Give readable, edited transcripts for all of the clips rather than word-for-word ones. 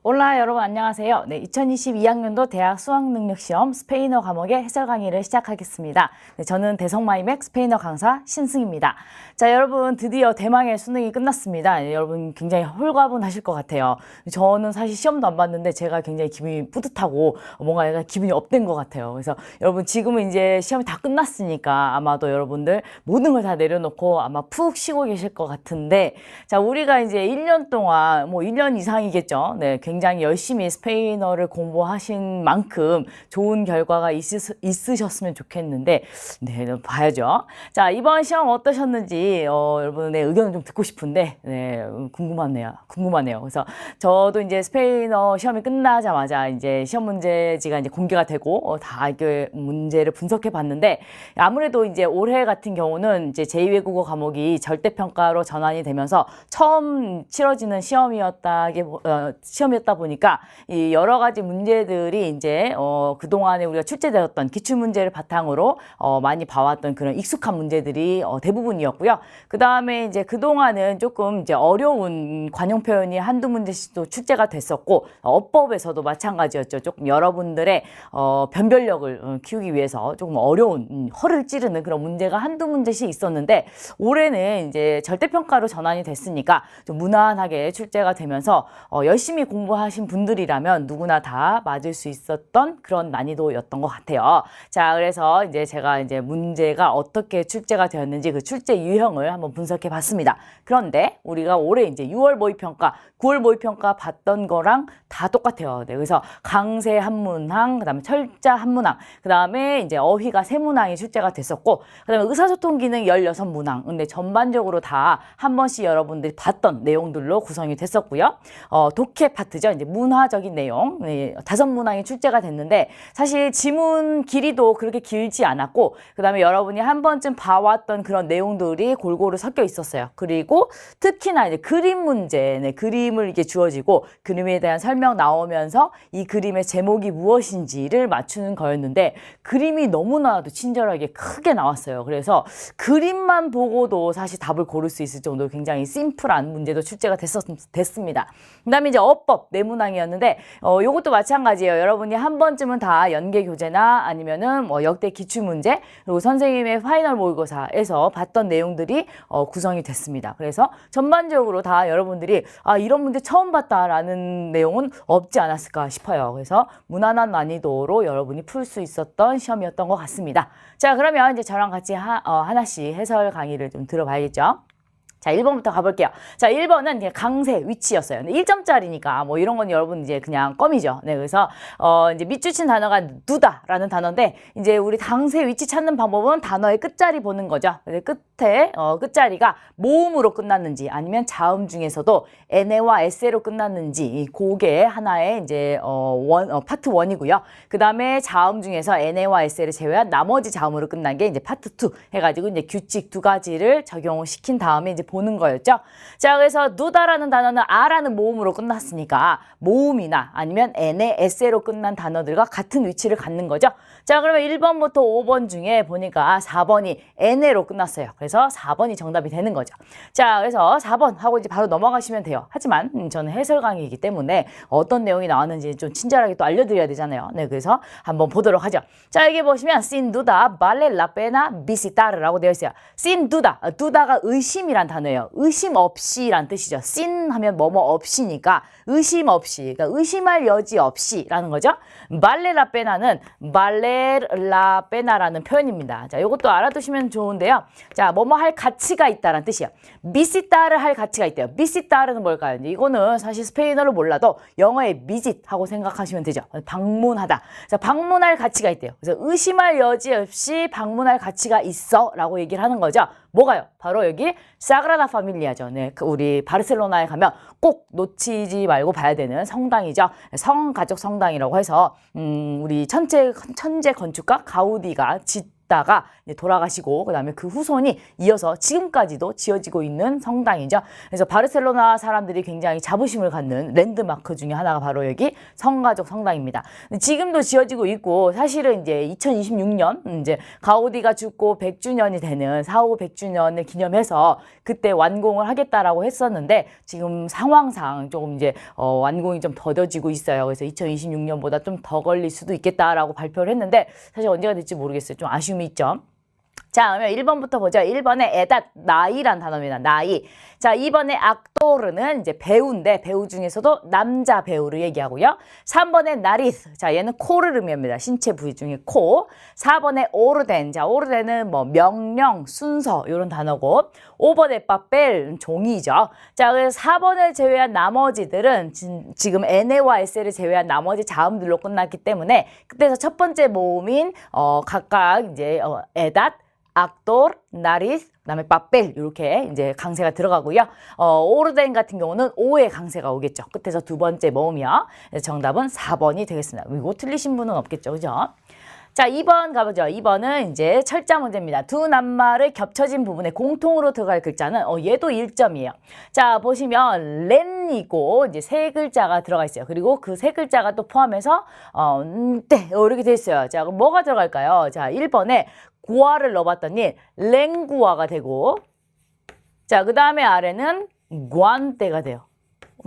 올라 여러분 안녕하세요. 네, 2022학년도 대학 수학능력시험 스페인어 과목의 해설 강의를 시작하겠습니다. 네, 저는 대성마이맥 스페인어 강사 신승입니다. 자, 여러분 드디어 대망의 수능이 끝났습니다. 네, 여러분 굉장히 홀가분하실 것 같아요. 저는 사실 시험도 안 봤는데 제가 굉장히 기분이 뿌듯하고 뭔가 약간 기분이 업된 것 같아요. 그래서 여러분 지금은 이제 시험이 다 끝났으니까 아마도 여러분들 모든 걸 다 내려놓고 아마 푹 쉬고 계실 것 같은데, 자, 우리가 이제 1년 동안 1년 이상이겠죠. 네, 굉장히 열심히 스페인어를 공부하신 만큼 좋은 결과가 있으셨으면 좋겠는데, 네, 봐야죠. 자, 이번 시험 어떠셨는지 여러분의 의견을 좀 듣고 싶은데, 네, 궁금하네요. 그래서 저도 이제 스페인어 시험이 끝나자마자 이제 시험 문제지가 이제 공개가 되고 다 이게 문제를 분석해 봤는데, 아무래도 이제 올해 같은 경우는 이제 제2외국어 과목이 절대평가로 전환이 되면서 처음 치러지는 시험이었다 보니까 이 여러 가지 문제들이 이제 그동안에 우리가 출제되었던 기출 문제를 바탕으로 많이 봐왔던 그런 익숙한 문제들이 대부분이었고요. 그 다음에 이제 그동안은 조금 이제 어려운 관용 표현이 한두 문제씩도 출제가 됐었고, 어법에서도 마찬가지였죠. 조금 여러분들의 변별력을 키우기 위해서 조금 어려운 허를 찌르는 그런 문제가 한두 문제씩 있었는데, 올해는 이제 절대평가로 전환이 됐으니까 좀 무난하게 출제가 되면서 열심히 공부하신 분들이라면 누구나 다 맞을 수 있었던 그런 난이도였던 것 같아요. 자, 그래서 이제 제가 이제 문제가 어떻게 출제가 되었는지 그 출제 유형을 한번 분석해 봤습니다. 그런데 우리가 올해 이제 6월 모의평가, 9월 모의평가 봤던 거랑 다 똑같아요. 네, 그래서 강세 한 문항, 그다음에 철자 한 문항, 그다음에 이제 어휘가 3문항이 출제가 됐었고, 그다음에 의사소통 기능 16문항. 근데 전반적으로 다 한 번씩 여러분들이 봤던 내용들로 구성이 됐었고요. 독해 파트죠. 이제 문화적인 내용, 5문항이 출제가 됐는데, 사실 지문 길이도 그렇게 길지 않았고, 그다음에 여러분이 한 번쯤 봐왔던 그런 내용들이 골고루 섞여 있었어요. 그리고 특히나 이제 그림 문제, 그림을 이게 주어지고 그림에 대한 설명 나오면서 이 그림의 제목이 무엇인지를 맞추는 거였는데, 그림이 너무나도 친절하게 크게 나왔어요. 그래서 그림만 보고도 사실 답을 고를 수 있을 정도로 굉장히 심플한 문제도 출제가 됐습니다. 그다음에 이제 어법 4문항이었는데, 요것도 마찬가지예요. 여러분이 한 번쯤은 다 연계 교재나 아니면은 역대 기출 문제, 그리고 선생님의 파이널 모의고사에서 봤던 내용들이 구성이 됐습니다. 그래서 전반적으로 다 여러분들이 이런 문제 처음 봤다라는 내용은 없지 않았을까 싶어요. 그래서 무난한 난이도로 여러분이 풀 수 있었던 시험이었던 것 같습니다. 자, 그러면 이제 저랑 같이 하나씩 해설 강의를 좀 들어봐야겠죠. 자, 1번부터 가볼게요. 자, 1번은 그냥 강세 위치였어요. 1점짜리니까 뭐 이런 건 여러분 이제 그냥 껌이죠. 네, 그래서 이제 밑줄친 단어가 누다라는 단어인데, 이제 우리 강세 위치 찾는 방법은 단어의 끝자리 보는 거죠. 끝에 끝자리가 모음으로 끝났는지 아니면 자음 중에서도 n에와 s로 끝났는지, 그게 하나의 이제 파트 1이고요. 그 다음에 자음 중에서 n에와 s를 제외한 나머지 자음으로 끝난 게 이제 파트 2 해가지고 이제 규칙 2가지를 적용시킨 다음에 이제 보는 거였죠. 자, 그래서 누다라는 단어는 아라는 모음으로 끝났으니까 모음이나 아니면 n의 s로 끝난 단어들과 같은 위치를 갖는 거죠. 자, 그러면 1번부터 5번 중에 보니까 4번이 n으로 끝났어요. 그래서 4번이 정답이 되는 거죠. 자, 그래서 4번 하고 이제 바로 넘어가시면 돼요. 하지만 저는 해설 강의이기 때문에 어떤 내용이 나왔는지 좀 친절하게 또 알려드려야 되잖아요. 네, 그래서 한번 보도록 하죠. 자, 여기 보시면 sin duda vale la pena visitar라고 되어 있어요. sin duda, duda가 의심이란 단어예요. 의심 없이란 뜻이죠. sin 하면 뭐뭐 없이니까 의심 없이, 그러니까 의심할 여지 없이라는 거죠. vale la pena는 vale la pena라는 표현입니다. 자, 이것도 알아두시면 좋은데요. 자, 뭐뭐 할 가치가 있다라는 뜻이에요. visitar을 할 가치가 있대요. visitar은 뭘까요? 이거는 사실 스페인어를 몰라도 영어의 visit 하고 생각하시면 되죠. 방문하다. 자, 방문할 가치가 있대요. 그래서 의심할 여지 없이 방문할 가치가 있어 라고 얘기를 하는 거죠. 뭐가요? 바로 여기 사그라다 파밀리아죠. 네, 우리 바르셀로나에 가면 꼭 놓치지 말고 봐야 되는 성당이죠. 성가족 성당이라고 해서 우리 천재 건축가 가우디가 있다가 이제 돌아가시고 그다음에 그 후손이 이어서 지금까지도 지어지고 있는 성당이죠. 그래서 바르셀로나 사람들이 굉장히 자부심을 갖는 랜드마크 중에 하나가 바로 여기 성가족 성당입니다. 지금도 지어지고 있고 사실은 이제 2026년 이제 가우디가 죽고 100주년이 되는 사후 100주년을 기념해서 그때 완공을 하겠다라고 했었는데 지금 상황상 조금 이제 완공이 좀 더뎌지고 있어요. 그래서 2026년보다 좀 더 걸릴 수도 있겠다라고 발표를 했는데 사실 언제가 될지 모르겠어요. 좀 아쉬움이 있죠. 자, 그러면 1번부터 보죠. 1번에 에닷, 나이란 단어입니다. 나이. 자, 2번에 악도르는 이제 배우인데 배우 중에서도 남자 배우를 얘기하고요. 3번에 나리스. 자, 얘는 코를 의미합니다. 신체 부위 중에 코. 4번에 오르덴. 자, 오르덴은 뭐 명령, 순서 이런 단어고 5번에 빠벨, 종이죠. 자, 그래서 4번을 제외한 나머지들은 지금 NA와 SL을 제외한 나머지 자음들로 끝났기 때문에 그때서 첫 번째 모음인 각각 이제 에닷, 악돌, 나리스, 그다음에 빠벨 이렇게 이제 강세가 들어가고요. 오르덴 같은 경우는 오의 강세가 오겠죠. 끝에서 두 번째 모음이요. 정답은 4번이 되겠습니다. 이거 틀리신 분은 없겠죠, 그죠? 자, 2번 가보죠. 2번은 이제 철자 문제입니다. 두 낱말을 겹쳐진 부분에 공통으로 들어갈 글자는 얘도 1점이에요. 자, 보시면 렌이고 이제 세 글자가 들어가 있어요. 그리고 그 세 글자가 또 포함해서 이렇게 돼 있어요. 자, 그럼 뭐가 들어갈까요? 자, 1번에 구아를 넣어봤더니 랭구아가 되고 자, 그 다음에 아래는 구안떼가 돼요.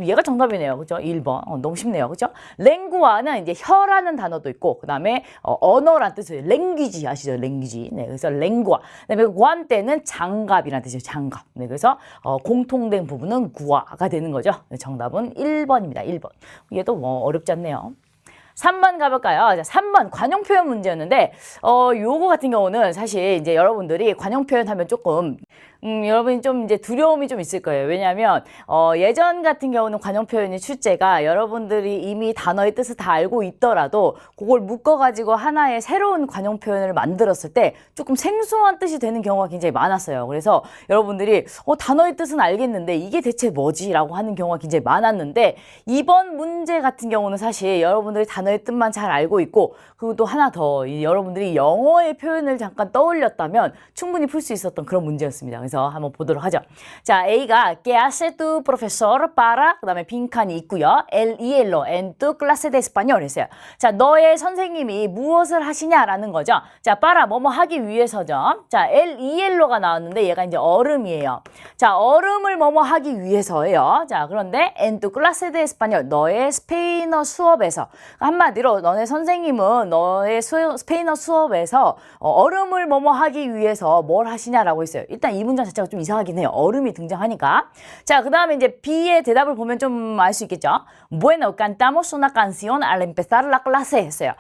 얘가 정답이네요. 그죠? 1번. 너무 쉽네요. 그죠? 랭구아는 이제 혀라는 단어도 있고, 그 다음에 언어란 뜻이에요. 랭귀지 아시죠? 랭귀지. 네, 그래서 랭구아. 그 다음에 구안떼는 장갑이란 뜻이에요. 장갑. 네, 그래서 공통된 부분은 구아가 되는 거죠. 네, 정답은 1번입니다. 1번. 얘도 뭐 어렵지 않네요. 3번 가볼까요? 자, 3번 관용 표현 문제였는데 요거 같은 경우는 사실 이제 여러분들이 관용 표현 하면 조금 여러분이 좀 이제 두려움이 좀 있을 거예요. 왜냐하면 예전 같은 경우는 관용 표현의 출제가 여러분들이 이미 단어의 뜻을 다 알고 있더라도 그걸 묶어가지고 하나의 새로운 관용 표현을 만들었을 때 조금 생소한 뜻이 되는 경우가 굉장히 많았어요. 그래서 여러분들이 단어의 뜻은 알겠는데 이게 대체 뭐지? 라고 하는 경우가 굉장히 많았는데 이번 문제 같은 경우는 사실 여러분들이 단어의 뜻만 잘 알고 있고 그리고 또 하나 더 여러분들이 영어의 표현을 잠깐 떠올렸다면 충분히 풀 수 있었던 그런 문제였습니다. 그래서 한번 보도록 하죠. 자, A가 ¿Qué hace tu profesor para? 그 다음에 빈칸이 있고요. El hielo en tu clase de español 했어요. 자, 너의 선생님이 무엇을 하시냐라는 거죠. 자, para 뭐뭐 하기 위해서죠. 자, el hielo가 나왔는데 얘가 이제 얼음이에요. 자, 얼음을 뭐뭐 하기 위해서예요. 자, 그런데 en tu clase de español 너의 스페인어 수업에서 한마디로 너네 선생님은 너의 스페인어 수업에서 얼음을 뭐뭐 하기 위해서 뭘 하시냐라고 했어요. 일단 이 문장 자체가 좀 이상하긴 해요. 얼음이 등장하니까. 자, 그 다음에 이제 B의 대답을 보면 좀 알 수 있겠죠. Bueno, cantamos una canción al empezar la clase 했어요.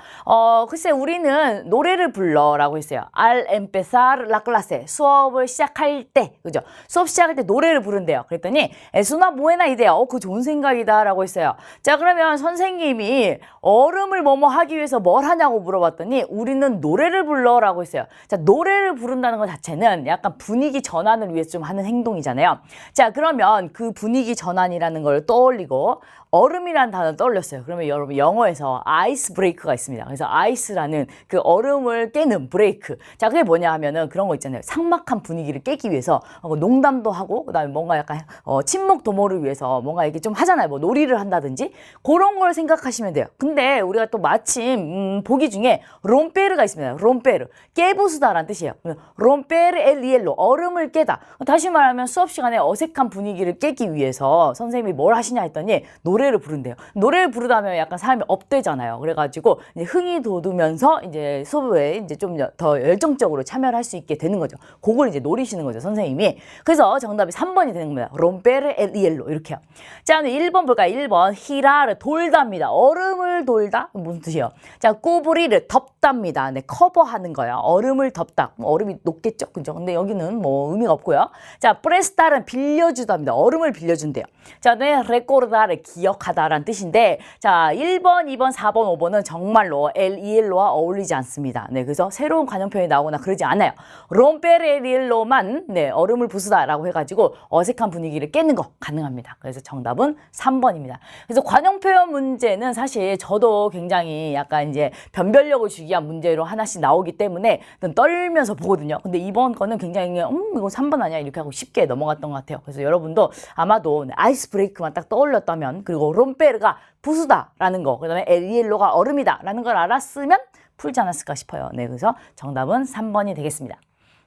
글쎄 우리는 노래를 불러라고 했어요. Al empezar la clase 수업을 시작할 때, 그죠? 수업 시작할 때 노래를 부른대요. 그랬더니 Es una buena idea. 그거 좋은 생각이다라고 했어요. 자, 그러면 선생님이 얼음을 뭐뭐 하기 위해서 뭘 하냐고 물어봤더니 우리는 노래를 불러라고 했어요. 자, 노래를 부른다는 것 자체는 약간 분위기 전환을 위해서 좀 하는 행동이잖아요. 자, 그러면 그 분위기 전환이라는 걸 떠올리고 얼음이라는 단어를 떠올렸어요. 그러면 여러분 영어에서 아이스 브레이크가 있습니다. 그래서 아이스라는 그 얼음을 깨는 브레이크. 자, 그게 뭐냐 하면은 그런 거 있잖아요. 삭막한 분위기를 깨기 위해서 농담도 하고 그다음에 뭔가 약간 친목 도모를 위해서 뭔가 이렇게 좀 하잖아요. 뭐 놀이를 한다든지 그런 걸 생각하시면 돼요. 근데 우리가 또 마침 보기 중에 롬페르가 있습니다. 롬페르. 깨부수다라는 뜻이에요. 롬페르 엘 리엘로 얼음을 깨다. 다시 말하면 수업 시간에 어색한 분위기를 깨기 위해서 선생님이 뭘 하시냐 했더니 노래를 부른대요. 노래를 부르다 하면 약간 사람이 업되잖아요. 그래가지고 이제 흥이 돋으면서 이제 수업에 이제 좀 더 열정적으로 참여를 할 수 있게 되는 거죠. 그걸 이제 노리시는 거죠, 선생님이. 그래서 정답이 3번이 되는 겁니다. 롬페르 엘 리엘로 이렇게요. 자, 1번 볼까요? 1번 히라르 돌답니다. 얼음을 돌다? 무슨 뜻이에요? 자, 꾸부리를 덮답니다. 네, 커버하는 거예요. 얼음을 덮다. 얼음이 녹겠죠, 그죠? 근데 여기는 뭐 뭐 의미가 없고요. 자, prestar은 빌려주다입니다. 얼음을 빌려준대요. 자, 네, recordar를 기억하다라는 뜻인데, 자, 1번, 2번, 4번, 5번은 정말로 LEL로와 어울리지 않습니다. 네, 그래서 새로운 관용표현이 나오거나 그러지 않아요. romper el hiel로만 네, 얼음을 부수다라고 해가지고 어색한 분위기를 깨는 거 가능합니다. 그래서 정답은 3번입니다. 그래서 관용표현 문제는 사실 저도 굉장히 약간 이제 변별력을 주기 위한 문제로 하나씩 나오기 때문에 떨면서 보거든요. 근데 이번 거는 굉장히 이거 3번 아니야? 이렇게 하고 쉽게 넘어갔던 것 같아요. 그래서 여러분도 아마도 아이스 브레이크만 딱 떠올렸다면, 그리고 롬페르가 부수다라는 거, 그 다음에 엘리엘로가 얼음이다라는 걸 알았으면 풀지 않았을까 싶어요. 네, 그래서 정답은 3번이 되겠습니다.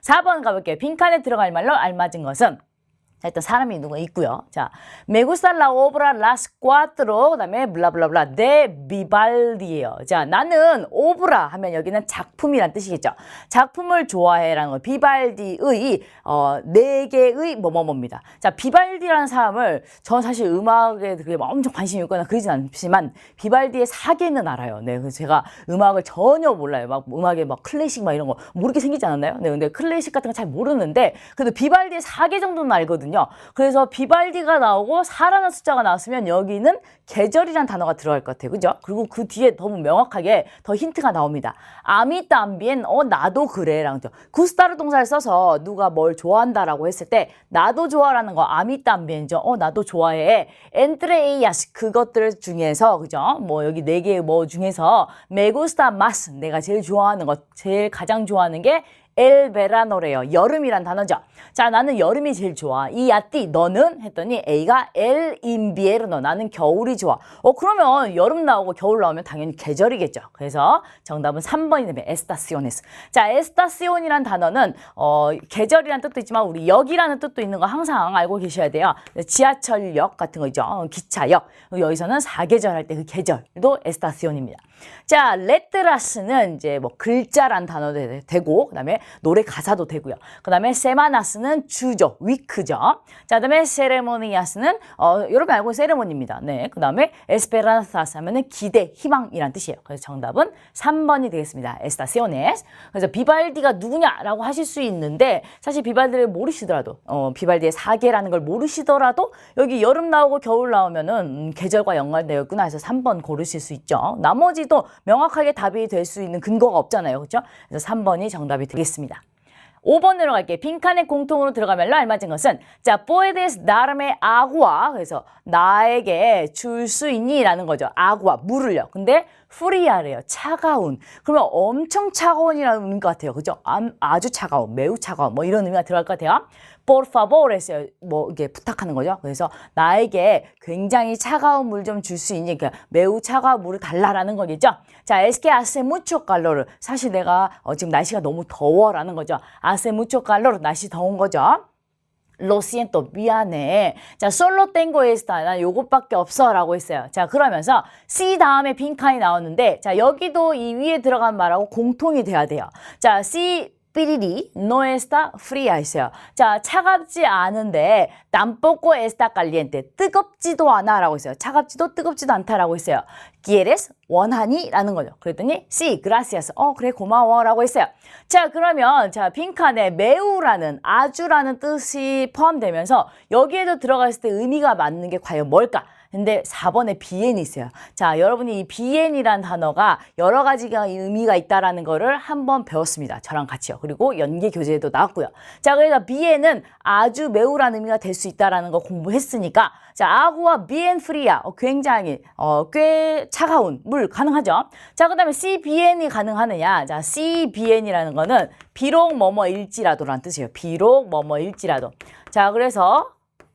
4번 가볼게요. 빈칸에 들어갈 말로 알맞은 것은, 자, 일단 사람이 누가 있고요. 자, me gusta la obra las cuatro, 그다음에 블라블라블라 de Vivaldi예요. 자, 나는 오브라 하면 여기는 작품이란 뜻이겠죠. 작품을 좋아해라는 거. 비발디의 네 개의 뭐뭐뭐입니다. 자, 비발디라는 사람을 전 사실 음악에 그게 엄청 관심이 있거나 그러진 않지만 비발디의 사계는 알아요. 네, 그래서 제가 음악을 전혀 몰라요. 막 음악에 막 클래식 막 이런 거 모르게 생기지 않았나요? 네, 근데 클래식 같은 거 잘 모르는데 그래도 비발디의 사계 정도는 알거든요. 그래서 비발디가 나오고 4라는 숫자가 나왔으면 여기는 계절이란 단어가 들어갈 것 같아요. 그죠? 그리고 그 뒤에 너무 명확하게 더 힌트가 나옵니다. 아미 también, 나도 그래. 라는 거죠. 구스타르 동사를 써서 누가 뭘 좋아한다라고 했을 때 나도 좋아라는 거 아미 también죠. 나도 좋아해. entre ellas, 그것들 중에서, 그죠? 뭐 여기 네 개 뭐 중에서 me gusta más, 내가 제일 좋아하는 것, 제일 가장 좋아하는 게 El verano래요. 여름이란 단어죠. 자, 나는 여름이 제일 좋아. 이 야띠, 너는? 했더니 A가 El invierno, 나는 겨울이 좋아. 그러면 여름 나오고 겨울 나오면 당연히 계절이겠죠. 그래서 정답은 3번이 되면 estaciones. 자, estacion이란 단어는 계절이란 뜻도 있지만 우리 역이라는 뜻도 있는 거 항상 알고 계셔야 돼요. 지하철역 같은 거 있죠. 기차역. 여기서는 사계절 할 때 그 계절도 estacion입니다. 자, 레트라스는 이제 뭐 글자란 단어도 되고, 그 다음에 노래 가사도 되고요. 그 다음에 세마나스는 주죠, 위크죠. 자, 그 다음에 세레모니아스는 여러분 알고 세레모니입니다. 네, 그 다음에 에스페란사스 하면은 기대, 희망이란 뜻이에요. 그래서 정답은 3번이 되겠습니다. 에스타시오네스. 그래서 비발디가 누구냐라고 하실 수 있는데 사실 비발디를 모르시더라도 비발디의 사계라는 걸 모르시더라도 여기 여름 나오고 겨울 나오면은 계절과 연관되어 있구나 해서 3번 고르실 수 있죠. 나머지도 명확하게 답이 될 수 있는 근거가 없잖아요. 그렇죠? 그래서 3번이 정답이 되겠습니다. 5번으로 갈게요. 빈칸에 공통으로 들어가면 알맞은 것은 자, puedes darme agua. 그래서 나에게 줄 수 있니? 라는 거죠. agua, 물을요. 근데 프리아래요. 차가운. 그러면 엄청 차가운이라는 의미인 것 같아요. 그죠? 아주 차가운, 매우 차가운 뭐 이런 의미가 들어갈 것 같아요. por favor 했어요. 뭐 이게 부탁하는 거죠. 그래서 나에게 굉장히 차가운 물 좀 줄 수 있니? 그러니까 매우 차가운 물을 달라라는 거겠죠. 자, es que hace mucho calor. 사실 내가 지금 날씨가 너무 더워라는 거죠. hace mucho calor. 날씨 더운 거죠. Lo siento, 미안해. 자, solo tengo esta. 난 요것밖에 없어. 라고 했어요. 자, 그러면서 C 다음에 빈칸이 나오는데, 자, 여기도 이 위에 들어간 말하고 공통이 돼야 돼요. 자, C 삐리리 no está fría 했어요. 자, 차갑지 않은데 tampoco está caliente. 뜨겁지도 않아 라고 했어요. 차갑지도 뜨겁지도 않다라고 했어요. ¿Quieres? 원하니? 라는 거죠. 그랬더니 sí, gracias. 그래, 고마워 라고 했어요. 자, 그러면 자, 빈칸에 매우라는 아주라는 뜻이 포함되면서 여기에도 들어갔을 때 의미가 맞는 게 과연 뭘까? 근데 4번에 비엔이 있어요. 자, 여러분이 이 비엔이란 단어가 여러 가지가 의미가 있다라는 거를 한번 배웠습니다. 저랑 같이요. 그리고 연계 교재에도 나왔고요. 자, 그래서 비엔은 아주 매우라는 의미가 될 수 있다라는 거 공부했으니까 자, 아구와 비엔 프리아 굉장히 꽤 차가운 물 가능하죠. 자, 그다음에 C 비엔이 가능하느냐? 자, C 비엔이라는 거는 비록 뭐뭐일지라도라는 뜻이에요. 비록 뭐뭐일지라도. 자, 그래서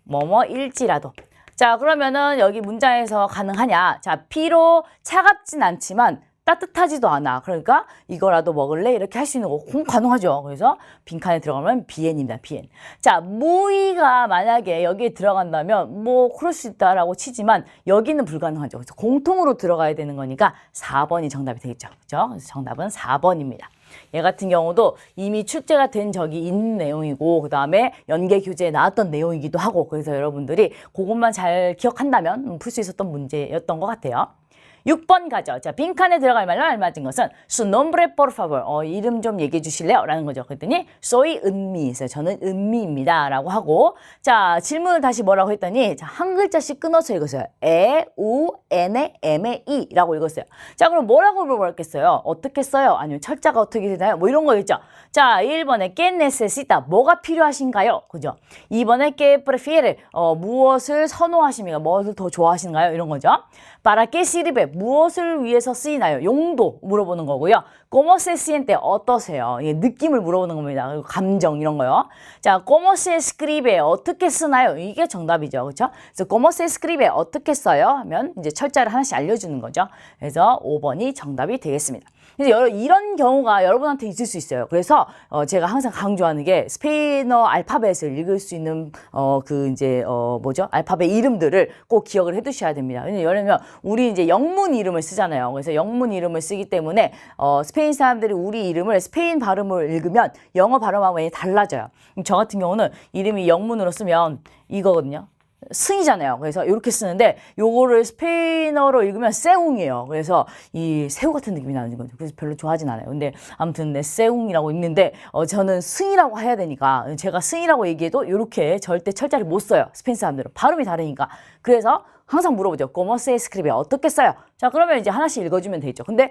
뭐뭐일지라도. 자, 그러면은 여기 문장에서 가능하냐? 자, 비록 차갑진 않지만 따뜻하지도 않아. 그러니까 이거라도 먹을래? 이렇게 할 수 있는 거 가능하죠. 그래서 빈칸에 들어가면 비엔입니다. 비엔. 자, 무이가 만약에 여기에 들어간다면 뭐 그럴 수 있다라고 치지만 여기는 불가능하죠. 그래서 공통으로 들어가야 되는 거니까 4번이 정답이 되겠죠. 그렇죠? 그래서 정답은 4번입니다. 얘 같은 경우도 이미 출제가 된 적이 있는 내용이고 그 다음에 연계 교재에 나왔던 내용이기도 하고 그래서 여러분들이 그것만 잘 기억한다면 풀 수 있었던 문제였던 것 같아요. 6번 가죠. 자, 빈칸에 들어갈 말로 알맞은 것은 su nombre por favor. 이름 좀 얘기해 주실래요? 라는 거죠. 그랬더니 soy 은미 있어요. 저는 은미입니다. 라고 하고 자, 질문을 다시 뭐라고 했더니 자, 한 글자씩 끊어서 읽었어요. 에, 우, 엔에, 엠에, 이 라고 읽었어요. 자, 그럼 뭐라고 물어봤겠어요? 어떻게 써요? 아니면 철자가 어떻게 되나요? 뭐 이런 거겠죠. 자, 1번에 que necesita. 뭐가 필요하신가요? 그죠? 2번에 que prefiere. 무엇을 선호하십니까? 무엇을 더 좋아하시는가요? 이런 거죠. Para qué sirve? 무엇을 위해서 쓰이나요? 용도 물어보는 거고요. ¿Cómo se siente? 어떠세요? 이게 느낌을 물어보는 겁니다. 그리고 감정 이런 거요. 자, ¿Cómo se escribe? 어떻게 쓰나요? 이게 정답이죠. 그렇죠? 그래서 ¿Cómo se escribe? 어떻게 써요? 하면 이제 철자를 하나씩 알려주는 거죠. 그래서 5번이 정답이 되겠습니다. 그래서 이런 경우가 여러분한테 있을 수 있어요. 그래서 제가 항상 강조하는 게 스페인어 알파벳을 읽을 수 있는 알파벳 이름들을 꼭 기억을 해두셔야 됩니다. 왜냐면 우리 이제 영문 이름을 쓰잖아요. 그래서 영문 이름을 쓰기 때문에 스페인 사람들이 우리 이름을 스페인 발음을 읽으면 영어 발음하고 많이 달라져요. 저 같은 경우는 이름이 영문으로 쓰면 이거거든요. 승이잖아요. 그래서 이렇게 쓰는데 요거를 스페인어로 읽으면 세웅이에요. 그래서 이 새우 같은 느낌이 나는 거죠. 그래서 별로 좋아하진 않아요. 근데 아무튼 세웅이라고 읽는데 저는 승이라고 해야 되니까 제가 승이라고 얘기해도 이렇게 절대 철자를 못 써요. 스페인 사람들은 발음이 다르니까. 그래서 항상 물어보죠. ¿Cómo se escribe? 어떻게 써요? 자, 그러면 이제 하나씩 읽어주면 되죠. 근데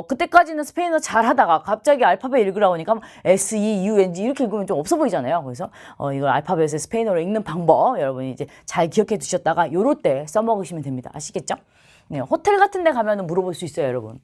그때까지는 스페인어 잘 하다가 갑자기 알파벳 읽으라고 하니까 S-E-U-N-G 이렇게 읽으면 좀 없어 보이잖아요. 그래서 이걸 알파벳을 스페인어로 읽는 방법 여러분이 이제 잘 기억해 두셨다가 요럴 때 써먹으시면 됩니다. 아시겠죠? 네, 호텔 같은 데 가면 물어볼 수 있어요, 여러분.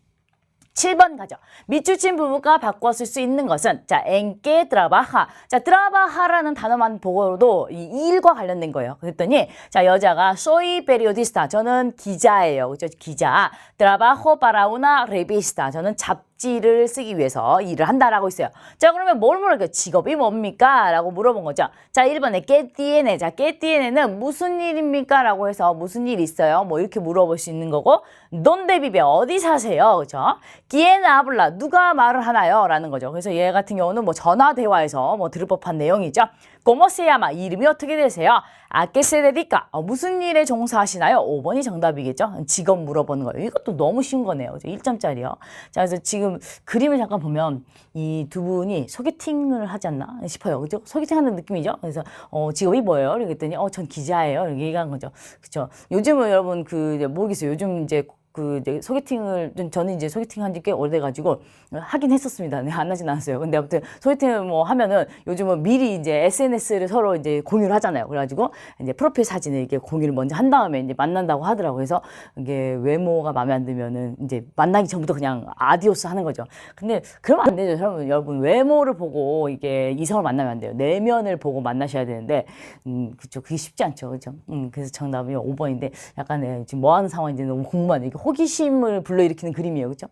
7번 가죠. 밑줄친 부부가 바꿔 쓸 수 있는 것은 자, en que trabaja. 자, trabaja라는 단어만 보고도 이 일과 관련된 거예요. 그랬더니 자, 여자가 soy periodista. 저는 기자예요. 그죠? 기자. trabajo para una revista. 저는 잡지를 쓰기 위해서 일을 한다라고 있어요. 자, 그러면 뭘 물어볼까요? 직업이 뭡니까? 라고 물어본 거죠. 자, 1번에 ¿qué tiene? 자, ¿qué tiene는 무슨 일입니까? 라고 해서 무슨 일 있어요? 뭐 이렇게 물어볼 수 있는 거고 ¿dónde vive? 어디 사세요? 그죠? ¿quién habla? 누가 말을 하나요? 라는 거죠. 그래서 얘 같은 경우는 뭐 전화 대화에서 뭐 들을 법한 내용이죠. ¿Cómo se llama? 이름이 어떻게 되세요? ¿A qué se dedica? 무슨 일에 종사하시나요? 5번이 정답이겠죠? 직업 물어보는 거예요. 이것도 너무 쉬운 거네요. 1점짜리요. 자, 그래서 지금 그림을 잠깐 보면 이 두 분이 소개팅을 하지 않나 싶어요. 그죠? 소개팅하는 느낌이죠? 그래서 직업이 뭐예요? 그랬더니 전 기자예요. 이렇게 얘기한 거죠. 그죠? 요즘은 여러분 모르겠어요. 요즘 이제 소개팅을 저는 이제 소개팅 한 지 꽤 오래돼가지고 하긴 했었습니다. 네, 안 하진 않았어요. 근데 아무튼 소개팅을 뭐 하면은 요즘은 미리 이제 SNS를 서로 이제 공유를 하잖아요. 그래가지고 이제 프로필 사진을 이렇게 공유를 먼저 한 다음에 이제 만난다고 하더라고요. 그래서 이게 외모가 마음에 안 들면은 이제 만나기 전부터 그냥 아디오스 하는 거죠. 근데 그러면 안 되죠. 여러분 외모를 보고 이게 이성을 만나면 안 돼요. 내면을 보고 만나셔야 되는데 그쵸. 그게 쉽지 않죠. 그죠? 그래서 정답이 5번인데 약간 지금 뭐 하는 상황인지 너무 궁금하네요. 호기심을 불러일으키는 그림이에요. 그죠?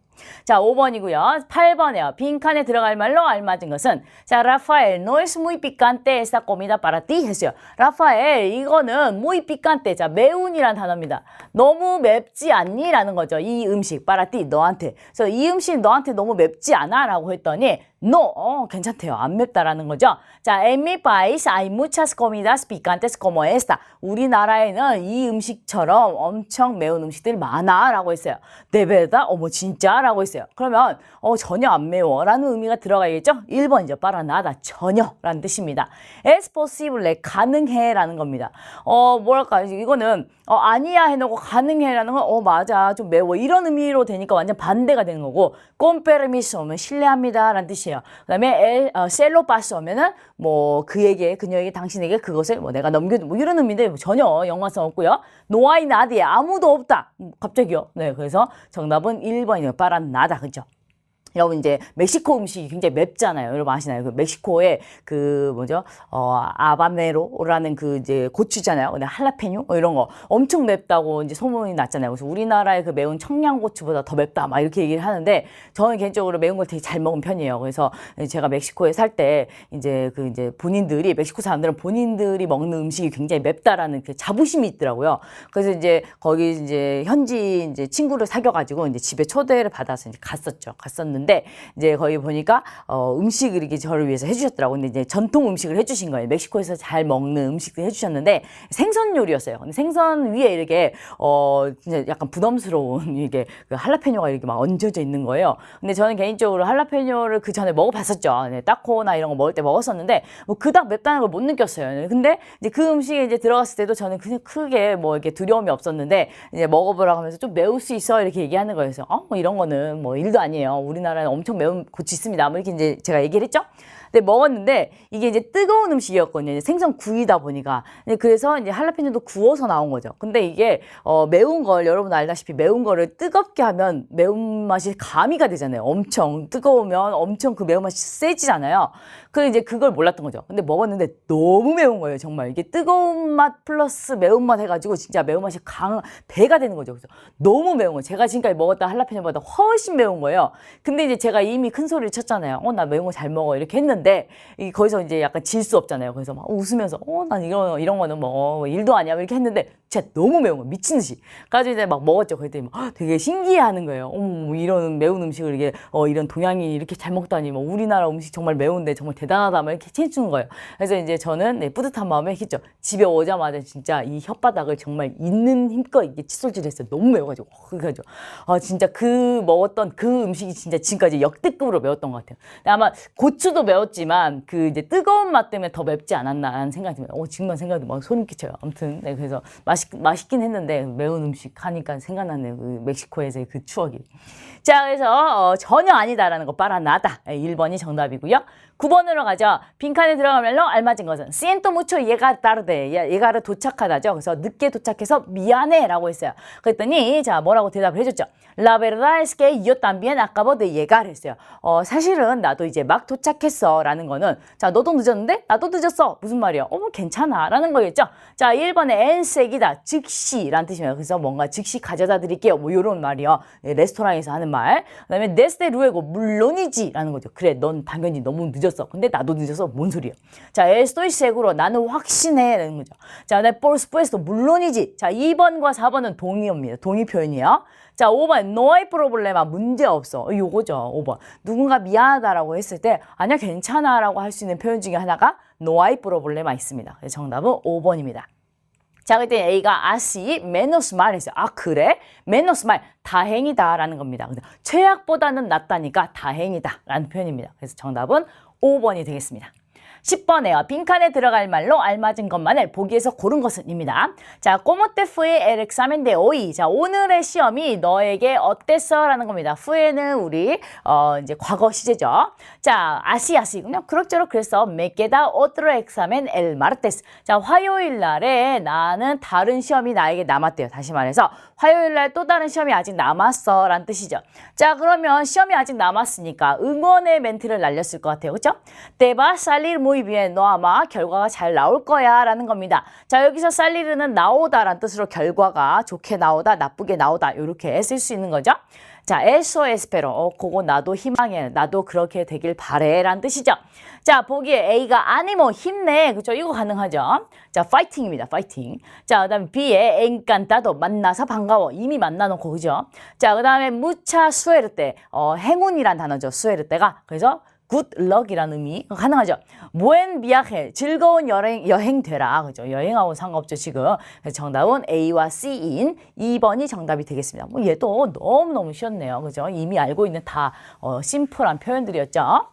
자, 5번이고요. 8번에요. 빈칸에 들어갈 말로 알맞은 것은 자, 라파엘, no es muy picante esta comida para ti 했어요. 라파엘, 이거는 muy picante. 자, 매운이란 단어입니다. 너무 맵지 않니? 라는 거죠. 이 음식, para ti, 너한테. 그래서 이 음식 너한테 너무 맵지 않아? 라고 했더니 no, 괜찮대요. 안 맵다라는 거죠. 자, en mi país hay muchas comidas picantes como esta. 우리나라에는 이 음식처럼 엄청 매운 음식들이 많아 라고 했어요. 네베다? 어머 진짜? 라고 했어요. 그러면 전혀 안 매워 라는 의미가 들어가야겠죠? 1번이죠. para nada, 전혀 라는 뜻입니다. es posible, 가능해 라는 겁니다. 뭐랄까 이거는 아니야 해놓고 가능해 라는 건 맞아 좀 매워 이런 의미로 되니까 완전 반대가 되는 거고 con permiso 오면 실례합니다 라는 뜻이에요. 그 다음에 셀로 파스 오면은 뭐 그녀에게 당신에게 그것을 뭐 내가 넘겨줘 뭐 이런 의미인데 전혀 연관성 없고요. no hay nadie, 아무도 없다. 갑자기요. 네, 그래서 정답은 1번이에요. para nada. 그죠? 여러분 이제 멕시코 음식이 굉장히 맵잖아요. 여러분 아시나요? 그 멕시코에 아바네로라는 그 이제 고추잖아요. 근데 할라페뇨 이런 거 엄청 맵다고 이제 소문이 났잖아요. 그래서 우리나라의 그 매운 청양고추보다 더 맵다 막 이렇게 얘기를 하는데 저는 개인적으로 매운 걸 되게 잘 먹은 편이에요. 그래서 제가 멕시코에 살 때 이제 본인들이 멕시코 사람들은 본인들이 먹는 음식이 굉장히 맵다라는 그 자부심이 있더라고요. 그래서 이제 거기 이제 현지 이제 친구를 사귀어가지고 이제 집에 초대를 받아서 이제 갔었는데 있는데 이제 거기 보니까 음식을 이렇게 저를 위해서 해주셨더라고요. 근데 이제 전통 음식을 해주신 거예요. 멕시코에서 잘 먹는 음식들 해주셨는데 생선 요리였어요. 근데 생선 위에 이렇게 진짜 약간 부담스러운 이게 그 할라페뇨가 이렇게 막 얹어져 있는 거예요. 근데 저는 개인적으로 할라페뇨를 그 전에 먹어봤었죠. 네, 타코나 이런 거 먹을 때 먹었었는데 뭐 그닥 맵다는 걸 못 느꼈어요. 근데 이제 그 음식에 이제 들어갔을 때도 저는 그냥 크게 뭐 이렇게 두려움이 없었는데 이제 먹어보라고 하면서 좀 매울 수 있어 이렇게 얘기하는 거예요. 그래서 뭐 이런 거는 뭐 일도 아니에요. 우리나라는 엄청 매운 고추 있습니다. 뭐 이렇게 이제 제가 얘기를 했죠. 근데 먹었는데 이게 이제 뜨거운 음식이었거든요. 이제 생선 구이다 보니까. 그래서 이제 할라피뇨도 구워서 나온 거죠. 근데 이게 매운 걸 여러분 알다시피 매운 거를 뜨겁게 하면 매운맛이 가미가 되잖아요. 엄청 뜨거우면 엄청 그 매운맛이 세지잖아요. 그 이제 그걸 몰랐던 거죠. 근데 먹었는데 너무 매운 거예요. 정말 이게 뜨거운 맛 플러스 매운맛 해가지고 진짜 매운맛이 배가 되는 거죠. 그래서 너무 매운 거예요. 제가 지금까지 먹었던 할라피뇨보다 훨씬 매운 거예요. 근데 이제 제가 이미 큰 소리를 쳤잖아요. 나 매운 거 잘 먹어 이렇게 했는데 거기서 이제 약간 질 수 없잖아요. 그래서 막 웃으면서 난 이런 거는 뭐 일도 아니야 이렇게 했는데 진짜 너무 매운 거예요. 미친 듯이. 그래서 이제 막 먹었죠. 그랬더니 되게 신기해하는 거예요. 이런 매운 음식을 이게 이런 동양이 이렇게 잘 먹다니 뭐 우리나라 음식 정말 매운데 정말 대단하다 막 이렇게 칭해주는 거예요. 그래서 이제 저는 뿌듯한 마음에 했죠. 집에 오자마자 진짜 이 혓바닥을 정말 있는 힘껏 이게 칫솔질했어요. 너무 매워가지고 그래가지고 진짜 그 먹었던 그 음식이 진짜 지금까지 역대급으로 매웠던 것 같아요. 아마 고추도 매웠지만 그 이제 뜨거운 맛 때문에 더 맵지 않았나 하는 생각이 듭니다. 지금만 생각해도 막 소름 끼쳐요. 아무튼 네, 그래서 맛있긴 했는데 매운 음식 하니까 생각나네요. 그 멕시코에서의 그 추억이. 자, 그래서 전혀 아니다라는 거 빠라나다. 1번이 정답이고요. 9번으로 가죠. 빈칸에 들어가면요 알맞은 것은 siento mucho llegar tarde. llegar을 도착하다죠. 그래서 늦게 도착해서 미안해 라고 했어요. 그랬더니 자 뭐라고 대답을 해줬죠. La verdad es que yo también acabo de llegar 했어요. 사실은 나도 이제 막 도착했어 라는 거는 자 너도 늦었는데 나도 늦었어. 무슨 말이야? 괜찮아 라는 거겠죠. 자 1번에 enseguida 즉시 라는 뜻이에요. 그래서 뭔가 즉시 가져다 드릴게요. 뭐 이런 말이요. 레스토랑에서 하는 말. 그 다음에 desde luego 물론이지 라는 거죠. 그래 넌 당연히 너무 늦었어. 근데 나도 늦어서 뭔 소리야. 자 estoy seguro 나는 확신해 라는 거죠. 자 por supuesto 물론이지. 자 2번과 4번은 동의어입니다. 동의 표현이에요. 자 5번 no hay problema 문제 없어. 요거죠. 5번 누군가 미안하다라고 했을 때 아니야 괜찮아 라고 할 수 있는 표현 중에 하나가 no hay problema 있습니다. 그래서 정답은 5번입니다. 자, 그때 A가 así menos mal 했어요. 그래? menos mal 다행이다 라는 겁니다. 최악보다는 낫다니까 다행이다 라는 표현입니다. 그래서 정답은 5번이 되겠습니다. 10번에요. 빈칸에 들어갈 말로 알맞은 것만을 보기에서 고른 것은입니다. 자, ¿Cómo te fue el examen de hoy? 자, 오늘의 시험이 너에게 어땠어? 라는 겁니다. fue는 우리 이제 과거 시제죠. 자, así 그냥 그럭저럭 그래서 me queda otro examen el martes. 자, 화요일 날에 나는 다른 시험이 나에게 남았대요. 다시 말해서 화요일 날 또 다른 시험이 아직 남았어 라는 뜻이죠. 자, 그러면 시험이 아직 남았으니까 응원의 멘트를 날렸을 것 같아요. 그렇죠? Te va a salir muy bien. 너 아마 결과가 잘 나올 거야 라는 겁니다. 자, 여기서 살리르는 나오다 라는 뜻으로 결과가 좋게 나오다 나쁘게 나오다 이렇게 쓸 수 있는 거죠. 자, eso espero. 그거 나도 희망해. 나도 그렇게 되길 바래 라는 뜻이죠. 자, 보기에 A가 아니모 힘내. 그죠? 이거 가능하죠. 자, fighting입니다. fighting. 자, 그 다음에 B에 encantado 만나서 반가워. 이미 만나놓고 그죠? 자, 그 다음에 mucha suerte. 행운이란 단어죠. suerte가. 그래서 good luck이라는 의미 가능하죠. buen viaje 즐거운 여행 되라. 그죠? 여행하고 상관없죠 지금. 그래서 정답은 A와 C인 2번이 정답이 되겠습니다. 뭐 얘도 너무너무 쉬웠네요. 그죠? 이미 알고 있는 다 심플한 표현들이었죠.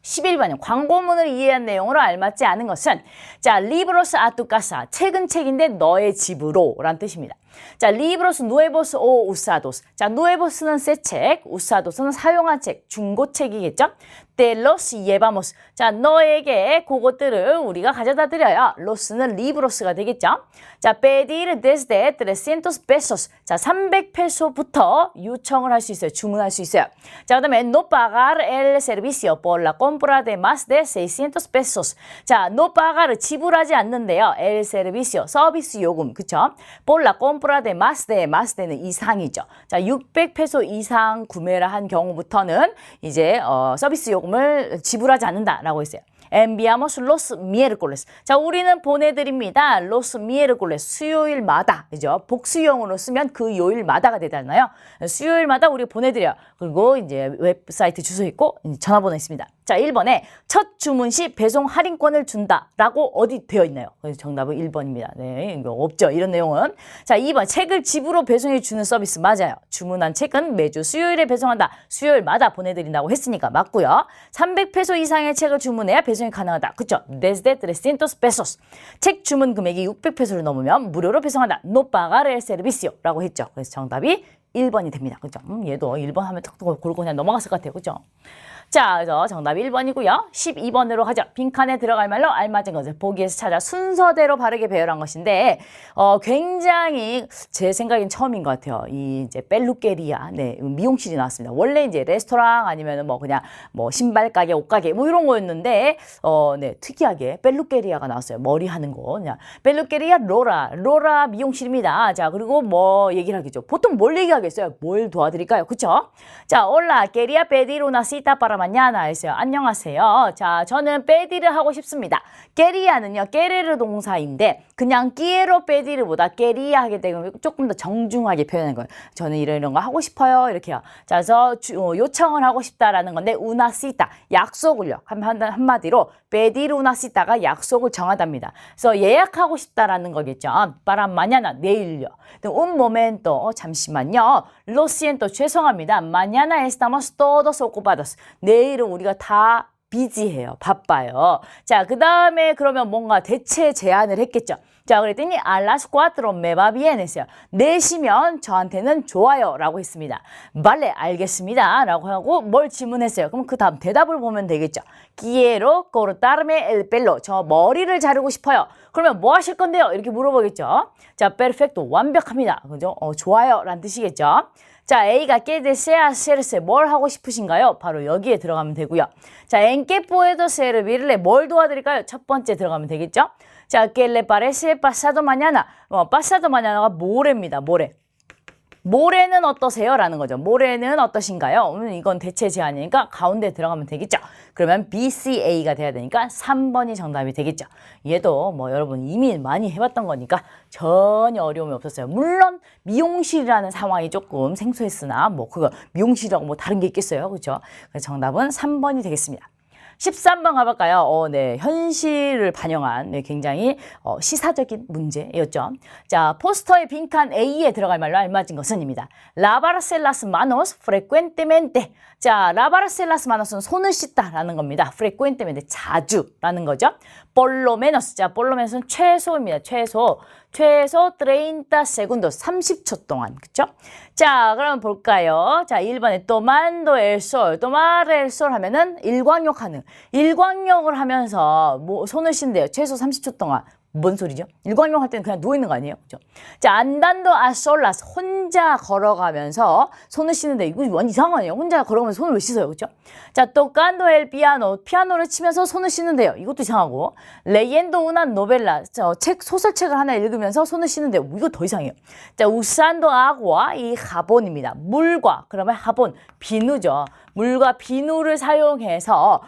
11번은 광고문을 이해한 내용으로 알맞지 않은 것은 자, libros a tu casa 책은 책인데 너의 집으로 라는 뜻입니다. 자, libros nuevos o usados. 자, nuevos는 새 책, usados는 사용한 책, 중고책이겠죠? Te los llevamos. 자, 너에게 그것들을 우리가 가져다 드려요. los는 libros가 되겠죠? 자, pedir desde 300 pesos. 자, 300페소부터 요청을 할 수 있어요. 주문할 수 있어요. 자, 그다음에 no pagar el servicio por la compra de más de 600 pesos. 자, no pagar 지불하지 않는데요. el servicio 서비스 요금. 그쵸? por la compra de más de는 이상이죠. 자, 600페소 이상 구매를 한 경우부터는 이제 서비스 요금을 지불하지 않는다라고 했어요. enviamos los miércoles. 자, 우리는 보내드립니다. los miércoles. 수요일마다. 그죠? 복수형으로 쓰면 그 요일마다가 되잖아요. 수요일마다 우리 보내드려요. 그리고 이제 웹사이트 주소 있고 전화번호 있습니다. 자, 1번에 첫 주문 시 배송 할인권을 준다라고 어디 되어 있나요? 그래서 정답은 1번입니다. 네, 이거 없죠. 이런 내용은. 자, 2번 책을 집으로 배송해 주는 서비스 맞아요. 주문한 책은 매주 수요일에 배송한다. 수요일마다 보내드린다고 했으니까 맞고요. 300페소 이상의 책을 주문해야 배송이 가능하다. 그쵸? Desde 300 pesos. 책 주문 금액이 600페소를 넘으면 무료로 배송한다. No pagar el servicio라고 했죠. 그래서 정답이 1번이 됩니다. 그죠? 얘도 1번 하면 딱 고르고 그냥 넘어갔을 것 같아요. 그죠? 자, 그래서 정답이 1번이고요. 12번으로 가죠. 빈칸에 들어갈 말로 알맞은 것을 보기에서 찾아 순서대로 바르게 배열한 것인데 굉장히 제 생각엔 처음인 것 같아요. 이 이제 벨루게리아, 네, 미용실이 나왔습니다. 원래 이제 레스토랑 아니면은 뭐 그냥 뭐 신발 가게, 옷 가게 뭐 이런 거였는데 네, 특이하게 벨루게리아가 나왔어요. 머리 하는 거. 그냥 벨루게리아 로라 미용실입니다. 자, 그리고 뭐 얘기를 하겠죠. 보통 뭘 얘기하겠어요? 뭘 도와드릴까요? 그쵸? 자, 올라 quería pedir una cita para mañana 했어요. 안녕하세요. 자, 저는 빼디를 하고 싶습니다. quería는요, querer 동사인데 그냥 quiero pedir보다 quería 하게 되면 조금 더 정중하게 표현하는 거예요. 저는 이런 거 하고 싶어요. 이렇게요. 자, 그래서 요청을 하고 싶다라는 건데 una cita, 약속을요. 한마디로 pedir una cita가 약속을 정하답니다. 그래서 예약하고 싶다라는 거겠죠. para mañana, 내일요. un momento, 잠시만요. Lo siento, 죄송합니다. Mañana estamos todos ocupados. 내일은 우리가 다 비지해요. 바빠요. 자, 그 다음에 그러면 뭔가 대체 제안을 했겠죠. 자, 그랬더니 a las 4 me va bien 했어요. 4시면 저한테는 좋아요 라고 했습니다. vale, 알겠습니다 라고 하고 뭘 질문했어요. 그럼 그 다음 대답을 보면 되겠죠. quiero cortarme el pelo. 저 머리를 자르고 싶어요. 그러면 뭐 하실 건데요? 이렇게 물어보겠죠. 자, perfecto, 완벽합니다. 그죠? 좋아요 라는 뜻이겠죠. 자, A가 ¿qué desea hacerse? 뭘 하고 싶으신가요? 바로 여기에 들어가면 되고요. 자, ¿en qué puedo servirle? 뭘 도와드릴까요? 첫 번째 들어가면 되겠죠. 자, ¿qué le parece pasado mañana? pasado mañana가 모레입니다. 모레. 모레는 어떠세요? 라는 거죠. 모레는 어떠신가요? 이건 대체 제안이니까 가운데 들어가면 되겠죠. 그러면 BCA가 돼야 되니까 3번이 정답이 되겠죠. 얘도 뭐 여러분 이미 많이 해봤던 거니까 전혀 어려움이 없었어요. 물론 미용실이라는 상황이 조금 생소했으나 뭐 그거 미용실이라고 뭐 다른 게 있겠어요. 그렇죠? 그래서 정답은 3번이 되겠습니다. 13번 가볼까요? 네, 현실을 반영한 네, 굉장히 시사적인 문제였죠. 자, 포스터의 빈칸 A에 들어갈 말로 알맞은 것은입니다. Lavarse las manos frecuentemente. 자, lavarse las manos는 손을 씻다라는 겁니다. frecuentemente, 자주라는 거죠. por lo menos, 자, por lo menos는 최소입니다. 최소 30 segundos, 30초 동안, 그쵸? 자, 그럼 볼까요? 자, 1번에 tomando el sol, tomar el sol 하면은 일광욕 하는, 일광욕을 하면서 뭐 손을 씻는데요. 최소 30초 동안. 뭔 소리죠? 일광욕 할 때는 그냥 누워있는 거 아니에요? 그죠? 자, andando a solas, 혼자 걸어가면서 손을 씻는데 이거 완전 이상하네요. 혼자 걸어가면서 손을 왜 씻어요? 그죠? 자, tocando el piano, 피아노를 치면서 손을 씻는데요. 이것도 이상하고. leyendo una novela, 소설책을 하나 읽으면서 손을 씻는데요. 이거 더 이상해요. 자, usando agua, 이 jabon입니다. 물과, 그러면 jabon, 비누죠. 물과 비누를 사용해서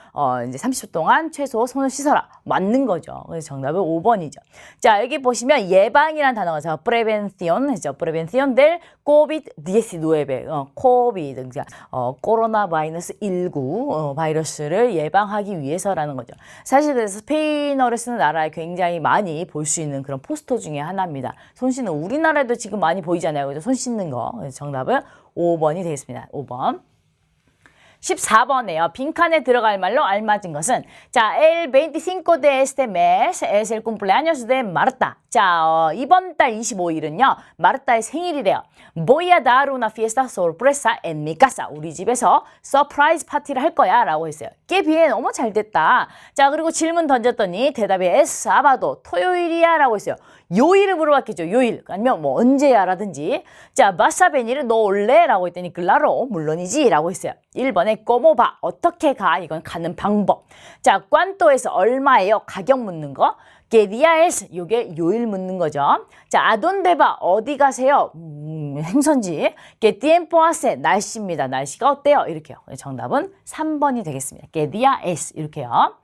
이제 30초 동안 최소 손을 씻어라. 맞는 거죠. 그래서 정답은 5번이죠. 자, 여기 보시면 예방이라는 단어가 있어요. prevención, 했죠. prevención del COVID-19, 코비드, 코로나 바이러스 19 바이러스를 예방하기 위해서라는 거죠. 사실 그래서 스페인어를 쓰는 나라에 굉장히 많이 볼 수 있는 그런 포스터 중에 하나입니다. 손 씻는 우리나라에도 지금 많이 보이잖아요. 그죠? 손 씻는 거. 그래서 정답은 5번이 되겠습니다. 5번. 14번에요. 빈칸에 들어갈 말로 알맞은 것은 자, el 25 de este mes es el cumpleaños de Marta. 자, 이번 달 25일은요. 마르타의 생일이래요. Voy a dar una fiesta sorpresa en mi casa. 우리 집에서 서프라이즈 파티를 할 거야 라고 했어요. 꽤 비해 너무 잘 됐다. 자, 그리고 질문 던졌더니 대답이 es sábado, 토요일이야 라고 했어요. 요일을 물어봤겠죠. 요일. 아니면 뭐 언제야 라든지. 자, vas a venir, 너 올래? 라고 했더니 claro, 물론이지 라고 했어요. 1번에 cómo va, 어떻게 가? 이건 가는 방법. 자, cuánto에서 얼마예요? 가격 묻는 거. ¿Qué día es? 요게 요일 묻는 거죠. 자, ¿a dónde va? 어디 가세요? 행선지. ¿Qué tiempo hace? 날씨입니다. 날씨가 어때요? 이렇게요. 정답은 3번이 되겠습니다. ¿Qué día es? 이렇게요.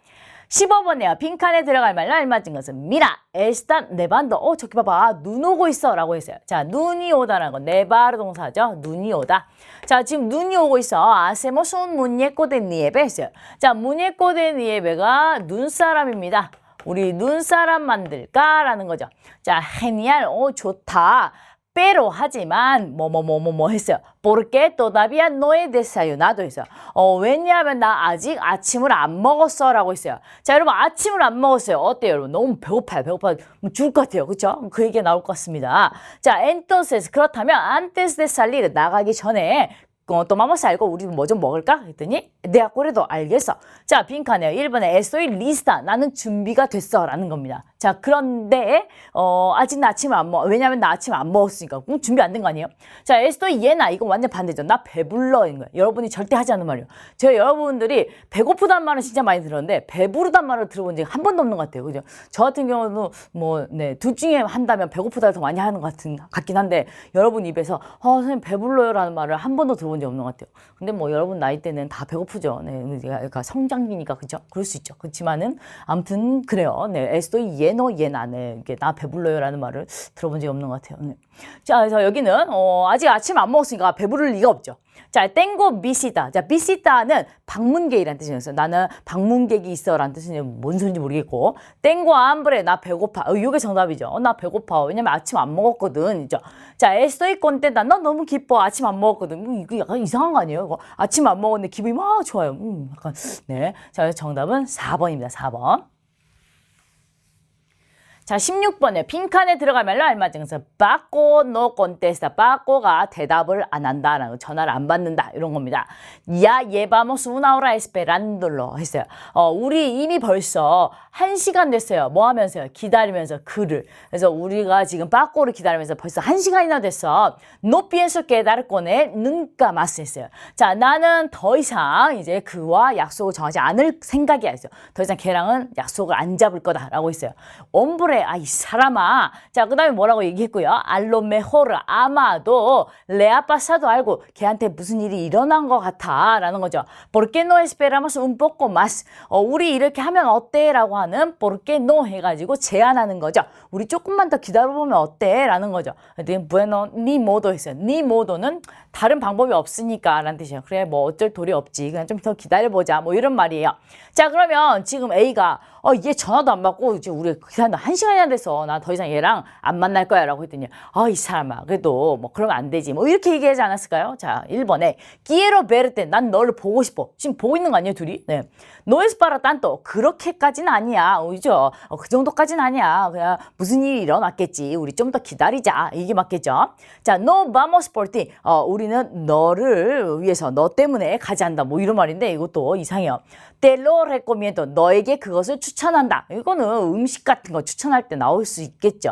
15번에요. 빈칸에 들어갈 말로 알맞은 것은 미라, 에스탄, 네반도. 저기 봐봐. 눈 오고 있어 라고 했어요. 자, 눈이 오다라는 건 네바르 동사죠. 눈이 오다. 자, 지금 눈이 오고 있어. 아세모스 un muñeco de nieve 했어요. 자, muñeco de nieve가 눈사람입니다. 우리 눈사람 만들까라는 거죠. 자, genial. 좋다. pero 하지만 뭐 했어요. porque todavía no he desayunado 했어요. 왜냐하면 나 아직 아침을 안 먹었어 라고 했어요. 자, 여러분 아침을 안 먹었어요. 어때요, 여러분? 너무 배고파요. 죽을 것 같아요. 그렇죠? 그 얘기가 나올 것 같습니다. 자, entonces 그렇다면 antes de salir 나가기 전에 tomamos algo 우리 뭐 좀 먹을까? 했더니 de acuerdo 알겠어. 자, 빈칸에요. 1번에 estoy lista 나는 준비가 됐어 라는 겁니다. 자, 그런데 아직 나 아침을 안 먹어. 왜냐면 나 아침 안 먹었으니까. 준비 안 된 거 아니에요? 자, estoy llena 이건 완전 반대죠. 나 배불러인 거예요. 여러분이 절대 하지 않는 말이에요. 제가 여러분들이 배고프단 말은 진짜 많이 들었는데 배부르단 말을 들어본 적이 한 번도 없는 것 같아요. 그죠? 저 같은 경우는 둘 중에 한다면 배고프다를 더 많이 하는 것 같긴 한데 여러분 입에서 선생님 배불러요라는 말을 한 번도 들어본 적이 없는 것 같아요. 근데 뭐 여러분 나이 때는 다 배고프죠. 네, 그러니까 성장기니까 그죠? 그럴 수 있죠. 그렇지만은 아무튼 그래요. 네, estoy lleno llena 네, 이게 나 배불러요라는 말을 들어본 적이 없는 것 같아요. 네. 자, 그래서 여기는 아직 아침 안 먹었으니까 배부를 리가 없죠. 자, tengo visita. 자, visita는 방문객이라는 뜻이었어요. 나는 방문객이 있어라는 뜻인지 뭔 소리인지 모르겠고. tengo hambre. 나 배고파. 이게 정답이죠. 나 배고파. 왜냐면 아침 안 먹었거든. 이죠. 자, estoy contenta. 나 너무 기뻐. 아침 안 먹었거든. 이거 약간 이상한 거 아니에요? 이거 아침 안 먹었는데 기분이 막 좋아요. 약간 네. 자, 정답은 4번입니다. 4번. 자, 16번에 빈칸에 들어갈 말로 알맞은 것은 Paco no contesta. Paco가 대답을 안 한다라는 전화를 안 받는다 이런 겁니다. Ya llevamos una hora esperándolo 했어요. 우리 이미 벌써 1시간 됐어요. 뭐 하면서요? 기다리면서 그를. 그래서 우리가 지금 Paco를 기다리면서 벌써 1시간이나 됐어. No pienso quedar con él nunca más 했어요. 자, 나는 더 이상 이제 그와 약속을 정하지 않을 생각이야 했어요. 더 이상 걔랑은 약속을 안 잡을 거다라고 했어요. 옴브레 이 사람아. 자, 그 다음에 뭐라고 얘기했고요. 알로 메호르 아마도 레아 파사도 알고 걔한테 무슨 일이 일어난 것 같아 라는 거죠. Porque no esperamos un poco más. 우리 이렇게 하면 어때? 라고 하는 porque no 해가지고 제안하는 거죠. 우리 조금만 더 기다려보면 어때? 라는 거죠. bueno, ni modo 했어요. ni modo는 다른 방법이 없으니까 라는 뜻이에요. 그래 뭐 어쩔 도리 없지. 그냥 좀 더 기다려보자. 뭐 이런 말이에요. 자, 그러면 지금 A가 얘 전화도 안 받고 이제 우리 기다린다 1시간이나 돼서 나 더 이상 얘랑 안 만날 거야 라고 했더니 이 사람아 그래도 뭐 그러면 안 되지 뭐 이렇게 얘기하지 않았을까요? 자, 1번에 quiero verte 난 너를 보고 싶어. 지금 보고 있는 거 아니에요 둘이? 네. No es para tanto 그렇게까지는 아니야. 그죠? 그 정도까지는 아니야. 그냥 무슨 일이 일어났겠지. 우리 좀 더 기다리자. 이게 맞겠죠? 자, no vamos por ti. 우리는 너를 위해서 너 때문에 가지 않는다. 뭐 이런 말인데 이것도 이상해요. Te lo recomiendo. 너에게 그것을 추천한다. 이거는 음식 같은 거 추천할 때 나올 수 있겠죠.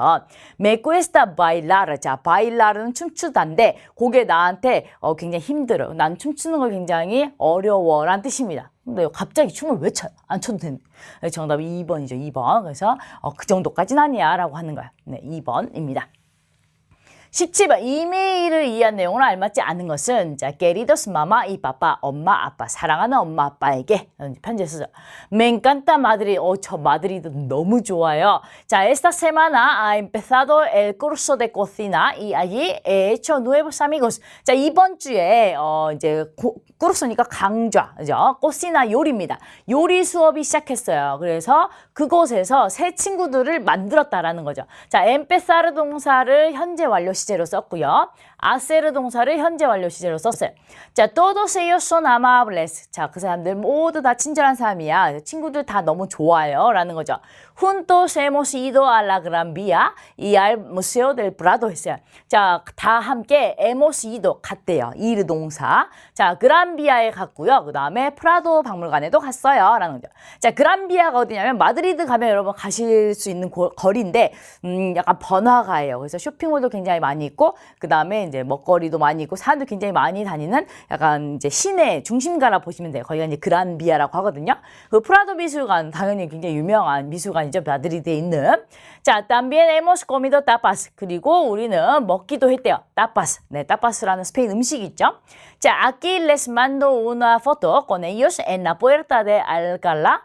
Me cuesta bailar. 자, bailar은 춤추다인데 그게 나한테 굉장히 힘들어. 난 춤추는 거 굉장히 어려워라는 뜻입니다. 근데 갑자기 춤을 왜 춰요? 안 춰도 되는데. 정답이 2번이죠. 2번. 그래서 그 정도까지는 아니야 라고 하는 거야. 네, 2번입니다. 17번 이메일을 이해한 내용을 알맞지 않은 것은 자, queridos mamá y papá 엄마 아빠 사랑하는 엄마 아빠에게 편지를 쓰죠. Me encanta Madrid. 저 마드리드 너무 좋아요. 자, esta semana ha empezado el curso de cocina y allí he hecho nuevos amigos. 자, 이번 주에 이제 꾸르소니까 강좌, 그죠? 코시나 요리입니다. 요리 수업이 시작했어요. 그래서 그곳에서 새 친구들을 만들었다라는 거죠. 자, empezar 동사를 현재 완료 시제로 썼고요. hacer 동사를 현재 완료 시제로 썼어요. 자, todos ellos son amables. 자, 그 사람들 모두 다 친절한 사람이야. 친구들 다 너무 좋아요. 라는 거죠. Juntos hemos ido a la Gran Vía y al Museo del Prado 했어요. 자, 다 함께 hemos ido 갔대요. ir 동사. 자, 그란비아에 갔고요. 그 다음에 프라도 박물관에도 갔어요. 라는 거죠. 자, 그란비아가 어디냐면 마드리드 가면 여러분 가실 수 있는 거리인데 약간 번화가예요. 그래서 쇼핑몰도 굉장히 많이 있고 그 다음에 이제 먹거리도 많이 있고 사람들 굉장히 많이 다니는 약간 이제 시내 중심가라 보시면 돼요. 거기가 이제 그란비아라고 하거든요. 그 프라도 미술관 당연히 굉장히 유명한 미술관이죠. 마드리드에 있는. 자, también hemos comido tapas. 그리고 우리는 먹기도 했대요. tapas. 네, tapas라는 스페인 음식이 있죠. 자, aquí les mando una foto con ellos en la puerta de Alcalá.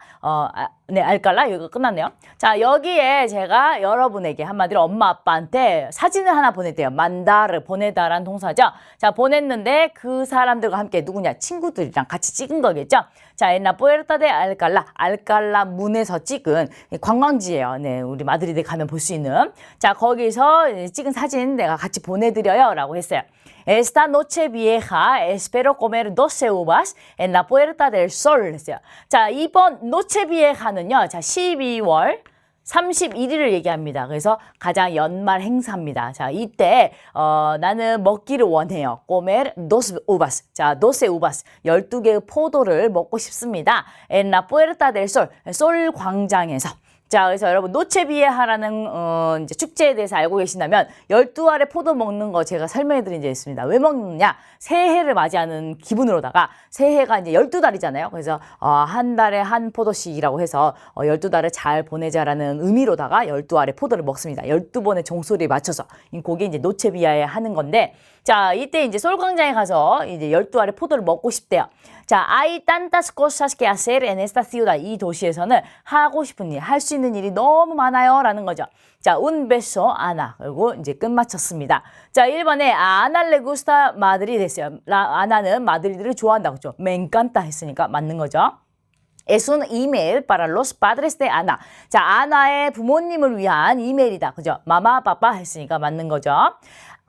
네, 알깔라 이거 끝났네요. 자, 여기에 제가 여러분에게 한마디로 엄마 아빠한테 사진을 하나 보냈대요. 만다를 보내다라는 동사죠. 자, 보냈는데 그 사람들과 함께 누구냐? 친구들이랑 같이 찍은 거겠죠. 자, en la puerta de Alcalá, 알깔라 문에서 찍은 관광지예요. 네, 우리 마드리드에 가면 볼 수 있는. 자, 거기서 찍은 사진 내가 같이 보내드려요라고 했어요. Esta noche vieja espero comer 12 uvas en la puerta del sol 했어요. 자, 이번 noche vieja는요. 자, 12월 31일을 얘기합니다. 그래서 가장 연말 행사입니다. 자, 이때 나는 먹기를 원해요. comer 12 uvas. 자, 12 uvas. 12개의 포도를 먹고 싶습니다. En la puerta del sol. 솔 광장에서. 자, 그래서 여러분 노체비에하라는 이제 축제에 대해서 알고 계신다면 12알의 포도 먹는 거 제가 설명해 드린 적이 있습니다. 왜 먹느냐? 새해를 맞이하는 기분으로다가 새해가 이제 12달이잖아요. 그래서 한 달에 한 포도씩이라고 해서 12달을 잘 보내자라는 의미로다가 12알의 포도를 먹습니다. 12번의 종소리에 맞춰서. 그게 이제 노체비아에 하는 건데 자, 이때 이제 솔광장에 가서 이제 12알의 포도를 먹고 싶대요. 자, hay tantas cosas que hacer en esta ciudad. 이 도시에서는 하고 싶은 일, 할 수 있는 일이 너무 많아요. 라는 거죠. 자, un beso, Ana. 그리고 이제 끝마쳤습니다. 자, 1번에 Ana le gusta Madrid 했어요. 아나는 마드리드를 좋아한다고 했죠. Me encanta 했으니까 맞는 거죠. Es un email para los padres de Ana. 자, 아나의 부모님을 위한 이메일이다. 그죠? 마마, 파파 했으니까 맞는 거죠.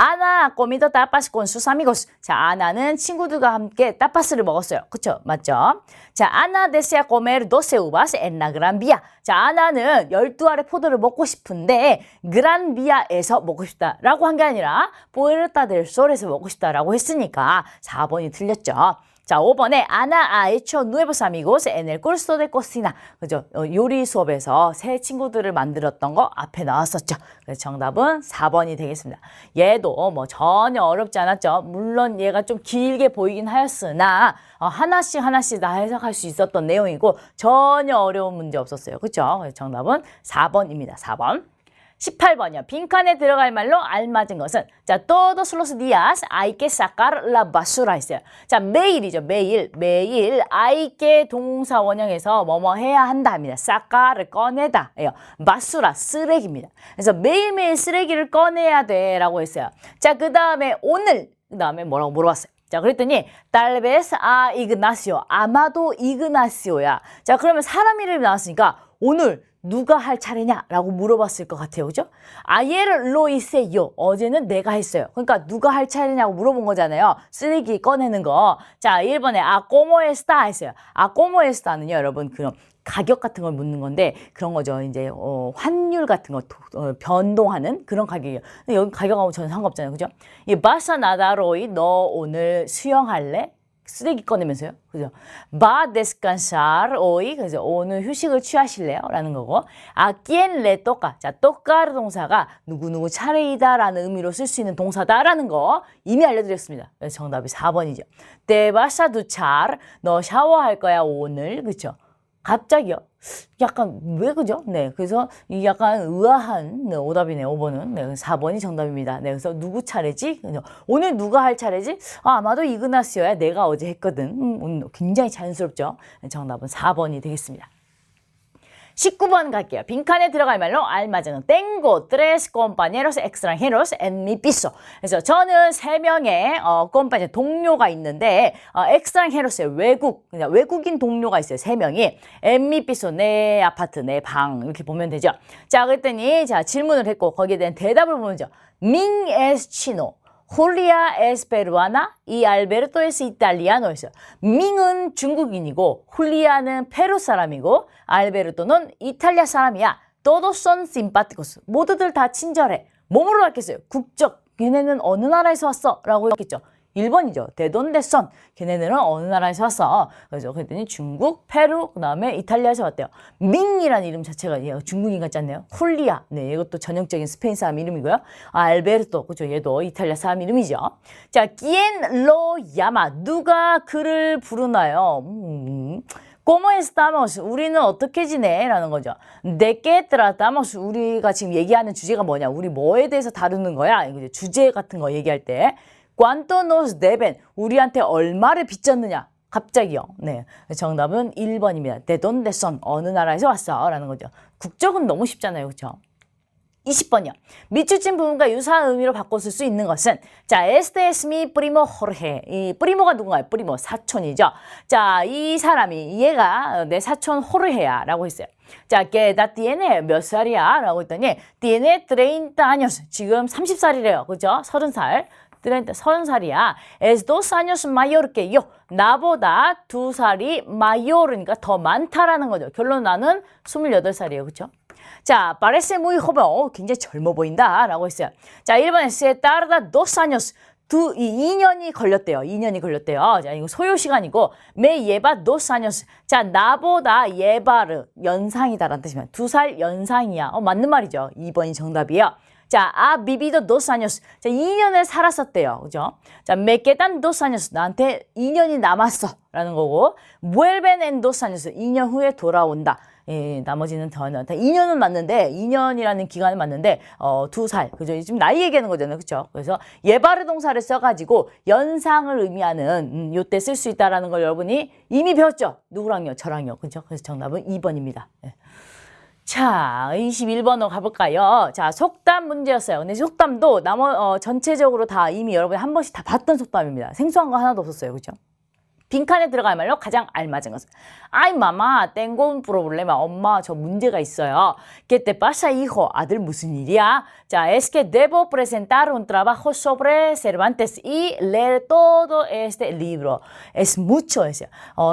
아나 ha comido tapas con sus amigos. 자, 아나는 친구들과 함께 타파스를 먹었어요. 그쵸? 맞죠? 자, 아나 desea comer 12 uvas en la Gran Vía. 자, 아나는 12알의 포도를 먹고 싶은데 그란 비아에서 먹고 싶다라고 한 게 아니라 Puerta del Sol에서 먹고 싶다라고 했으니까 4번이 틀렸죠. 자, 5번에 Ana ha hecho nuevos amigos en el curso de cocina. 그죠? 요리 수업에서 새 친구들을 만들었던 거 앞에 나왔었죠. 그래서 정답은 4번이 되겠습니다. 얘도 뭐 전혀 어렵지 않았죠. 물론 얘가 좀 길게 보이긴 하였으나 하나씩 다 해석할 수 있었던 내용이고 전혀 어려운 문제 없었어요. 그렇죠? 정답은 4번입니다. 4번. 18번이요. 빈칸에 들어갈 말로 알맞은 것은 자, todos los días hay que sacar la basura 했어요. 자, 매일이죠. 매일 hay que 동사 원형에서 뭐뭐 해야 한다 합니다. sacar을 꺼내다 예요. basura 쓰레기입니다. 그래서 매일매일 쓰레기를 꺼내야 돼라고 했어요. 자, 그다음에 오늘 그다음에 뭐라고 물어봤어요. 자, 그랬더니 tal vez a Ignacio. 아마도 이그나시오야. 자, 그러면 사람 이름이 나왔으니까 오늘 누가 할 차례냐라고 물어봤을 것 같아요. 그죠? Ayer lo hice yo. 어제는 내가 했어요. 그러니까 누가 할 차례냐고 물어본 거잖아요. 쓰레기 꺼내는 거. 자, 1번에 a cómo está 했어요. a cómo esta는요, 여러분, 그럼 가격 같은 걸 묻는 건데 그런 거죠. 이제 환율 같은 거 변동하는 그런 가격이에요. 근데 여기 가격하고 전혀 상관없잖아요. 그죠? 이 vas a nadar hoy. 너 오늘 수영할래? 쓰레기 꺼내면서요. 그죠? Va a descansar hoy. 그래서 오늘 휴식을 취하실래요? 라는 거고. A quién le toca. 자, tocar 동사가 누구누구 차례이다 라는 의미로 쓸 수 있는 동사다라는 거 이미 알려드렸습니다. 그래서 정답이 4번이죠. Te vas a duchar. 너 샤워할 거야 오늘. 그렇죠? 갑자기요? 약간 왜 그죠? 네, 그래서 이 약간 의아한 오답이네요. 5번은. 네, 4번이 정답입니다. 네, 그래서 누구 차례지? 오늘 누가 할 차례지? 아마도 이그나시오야. 내가 어제 했거든. 굉장히 자연스럽죠? 정답은 4번이 되겠습니다. 19번 갈게요. 빈칸에 들어갈 말로 알맞은 Tengo tres compañeros extranjeros en mi piso. 그래서 저는 3명의 compañero 동료가 있는데 extranjeros의 외국인 동료가 있어요. 3명이 en mi piso 내 아파트 내 방 이렇게 보면 되죠. 자, 그랬더니 자 질문을 했고 거기에 대한 대답을 보면죠. Min es chino. 홀리아 es peruana y Alberto es italiano 했어요. 밍은 중국인이고 홀리아는 페루 사람이고 알베르토는 이탈리아 사람이야. Todos son simpáticos. 모두들 다 친절해. 뭐로 했겠어요? 국적. 걔네는 어느 나라에서 왔어? 라고 했겠죠. 1번이죠. 데돈데선. 걔네들은 어느 나라에서 왔어? 그래서 그랬더니 중국, 페루, 그 다음에 이탈리아에서 왔대요. 밍이라는 이름 자체가 중국인 같지 않나요? 훌리아. 네, 이것도 전형적인 스페인 사람 이름이고요. 알베르토. 그죠? 얘도 이탈리아 사람 이름이죠. 자, ¿quién lo llama? 누가 그를 부르나요? ¿Cómo estamos? 우리는 어떻게 지내? 라는 거죠. ¿De qué tratamos? 우리가 지금 얘기하는 주제가 뭐냐? 우리 뭐에 대해서 다루는 거야? 주제 같은 거 얘기할 때. ¿Cuánto nos deben? 우리한테 얼마를 빚졌느냐? 갑자기요. 네. 정답은 1번입니다. De donde son? 어느 나라에서 왔어? 라는 거죠. 국적은 너무 쉽잖아요. 그렇죠? 20번이요. 밑줄진 부분과 유사한 의미로 바꿔 쓸 수 있는 것은 자, este es mi primo Jorge. 이 프리모가 누군가요? 프리모 사촌이죠. 자, 이 사람이 얘가 내 사촌 호르헤야 라고 했어요. 자, que edad tiene? 몇 살이야? 라고 했더니 tiene 30 años. 지금 30살이래요. 그죠? 30살. 30살이야. Es 2 años mayor que yo. 나보다 2살이 mayor이니까 더 많다라는 거죠. 결론 나는 28살이에요. 그렇죠? 자, parece muy joven. 굉장히 젊어 보인다 라고 했어요. 자, 1번에 se tarda 2 años. 2년이 걸렸대요. 2년이 걸렸대요. 자, 이거 소요 시간이고 me lleva 2 años. 자, 나보다 llevar 연상이다라는 뜻이면 2살 연상이야. 맞는 말이죠. 2번이 정답이에요. 자, ha vivido 2 años. 자, 2년을 살았었대요. 그죠? 자, me quedan 2 años. 나한테 2년이 남았어. 라는 거고, vuelven en 2 años. 2년 후에 돌아온다. 예, 나머지는 다 2년은 맞는데, 2년이라는 기간은 맞는데, 2살. 그죠? 지금 나이 얘기하는 거잖아요. 그죠? 그래서 예바르 동사를 써가지고 연상을 의미하는, 요때 쓸 수 있다라는 걸 여러분이 이미 배웠죠? 누구랑요? 저랑요. 그죠? 그래서 정답은 2번입니다. 예. 자, 21번으로 가볼까요? 자, 속담 문제였어요. 근데 속담도 전체적으로 다 이미 여러분이 한 번씩 다 봤던 속담입니다. 생소한 거 하나도 없었어요. 그죠? 빈칸에 들어갈 말로 가장 알맞은 것은 Ay, mamá, tengo un problema. 엄마, 저 문제가 있어요. ¿Qué te pasa, hijo? 아들, 무슨 일이야? 자, es que debo presentar un trabajo sobre Cervantes y leer todo este libro. Es mucho.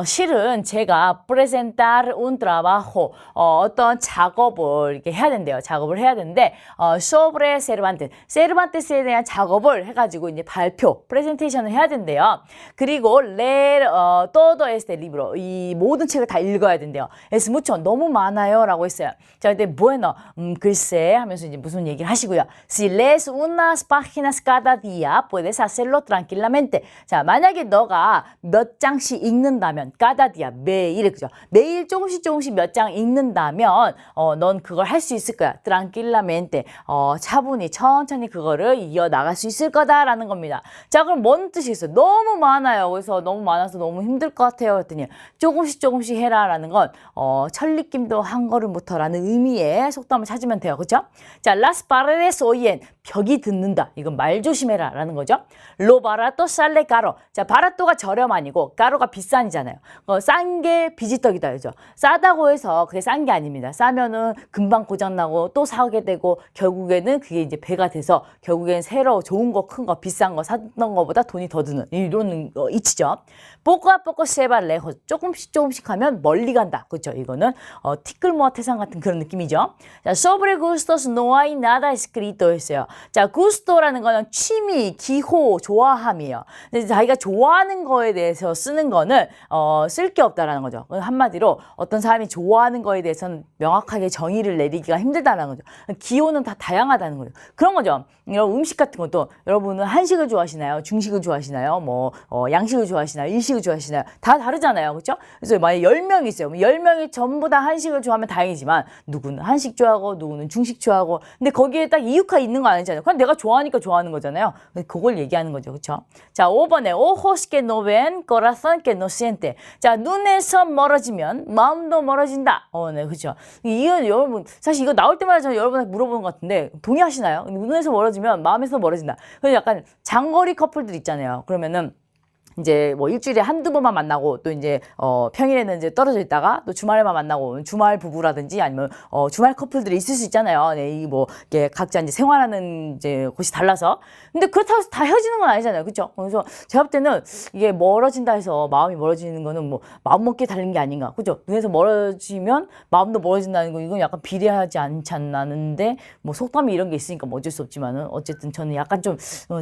실은 제가 presentar un trabajo, 어떤 작업을 이렇게 해야 된대요. 작업을 해야 되는데, sobre Cervantes. 세르반테스에 대한 작업을 해가지고 이제 발표, 프레젠테이션을 해야 된대요. 그리고 leer todo este libro. 이 모든 책을 다 읽어야 된대요. Es mucho. 너무 많아요. 라고 했어요. 자, 근데 bueno, 글쎄 하면서 이제 무슨 얘기를 하시고요. Si lees unas páginas cada día, puedes hacerlo tranquilamente. 자, 만약에 너가 몇 장씩 읽는다면, cada día, 매일, 그죠? 매일 조금씩 몇 장 읽는다면, 넌 그걸 할 수 있을 거야. tranquilamente. 차분히, 천천히 그거를 이어나갈 수 있을 거다라는 겁니다. 자, 그럼 뭔 뜻이겠어요? 너무 많아요. 그래서 너무 많아서 너무 힘들 것 같아요. 했더니, 조금씩 해라라는 건, 천리김도 한 걸음부터라는 의미의 속담을 찾으면 돼요. 그죠? 자, las paredes oyen. 벽이 듣는다. 이건 말 조심해라 라는 거죠. Lo barato sale caro. 자, 바라또가 저렴 아니고 까로가 비싼이잖아요. 싼 게 비지떡이다. 그죠? 싸다고 해서 그게 싼 게 아닙니다. 싸면은 금방 고장나고 또 사게 되고 결국에는 그게 이제 배가 돼서 결국엔 새로 좋은 거, 큰 거, 비싼 거 샀던 거보다 돈이 더 드는 이런 이치죠. Poco a poco se va lejos. 조금씩 하면 멀리 간다. 그렇죠? 이거는 티끌모아 태산 같은 그런 느낌이죠. 자, sobre gustos no hay nada escrito 했어요. 자, gusto라는 거는 취미, 기호, 좋아함이에요. 근데 자기가 좋아하는 거에 대해서 쓰는 거는 쓸 게 없다라는 거죠. 한마디로 어떤 사람이 좋아하는 거에 대해서는 명확하게 정의를 내리기가 힘들다는 거죠. 기호는 다 다양하다는 거죠. 그런 거죠. 이런 음식 같은 것도 여러분은 한식을 좋아하시나요? 중식을 좋아하시나요? 뭐 양식을 좋아하시나요? 일식을 좋아하시나요? 다 다르잖아요. 그렇죠? 그래서 만약에 10명이 있어요. 10명이 전부 다 한식을 좋아하면 다행이지만 누구는 한식 좋아하고 누구는 중식 좋아하고 근데 거기에 딱 이유가 있는 거 아니잖아요. 그냥 내가 좋아하니까 좋아하는 거잖아요. 그걸 얘기하는 거죠. 그렇죠? 자, 5번에 ojos que no ven, corazón que no siente. 자, 눈에서 멀어지면 마음도 멀어진다. 네, 그렇죠. 이건 여러분 사실 이거 나올 때마다 저는 여러분한테 물어보는 것 같은데 동의하시나요? 눈에서 멀어지면 마음에서 멀어진다. 그래서 약간 장거리 커플들 있잖아요. 그러면은 이제 뭐 일주일에 한두 번만 만나고 또 이제 평일에는 이제 떨어져 있다가 또 주말에만 만나고 주말 부부라든지 아니면 주말 커플들이 있을 수 있잖아요. 네, 이 뭐 이게 각자 이제 생활하는 이제 곳이 달라서. 근데 그렇다고 해서 다 헤어지는 건 아니잖아요. 그렇죠? 그래서 제가 볼 때는 이게 멀어진다 해서 마음이 멀어지는 거는 뭐 마음 먹기에 다른 게 아닌가. 그렇죠? 눈에서 멀어지면 마음도 멀어진다는 거 이건 약간 비례하지 않지 않나는데 뭐 속담이 이런 게 있으니까 뭐 어쩔 수 없지만은 어쨌든 저는 약간 좀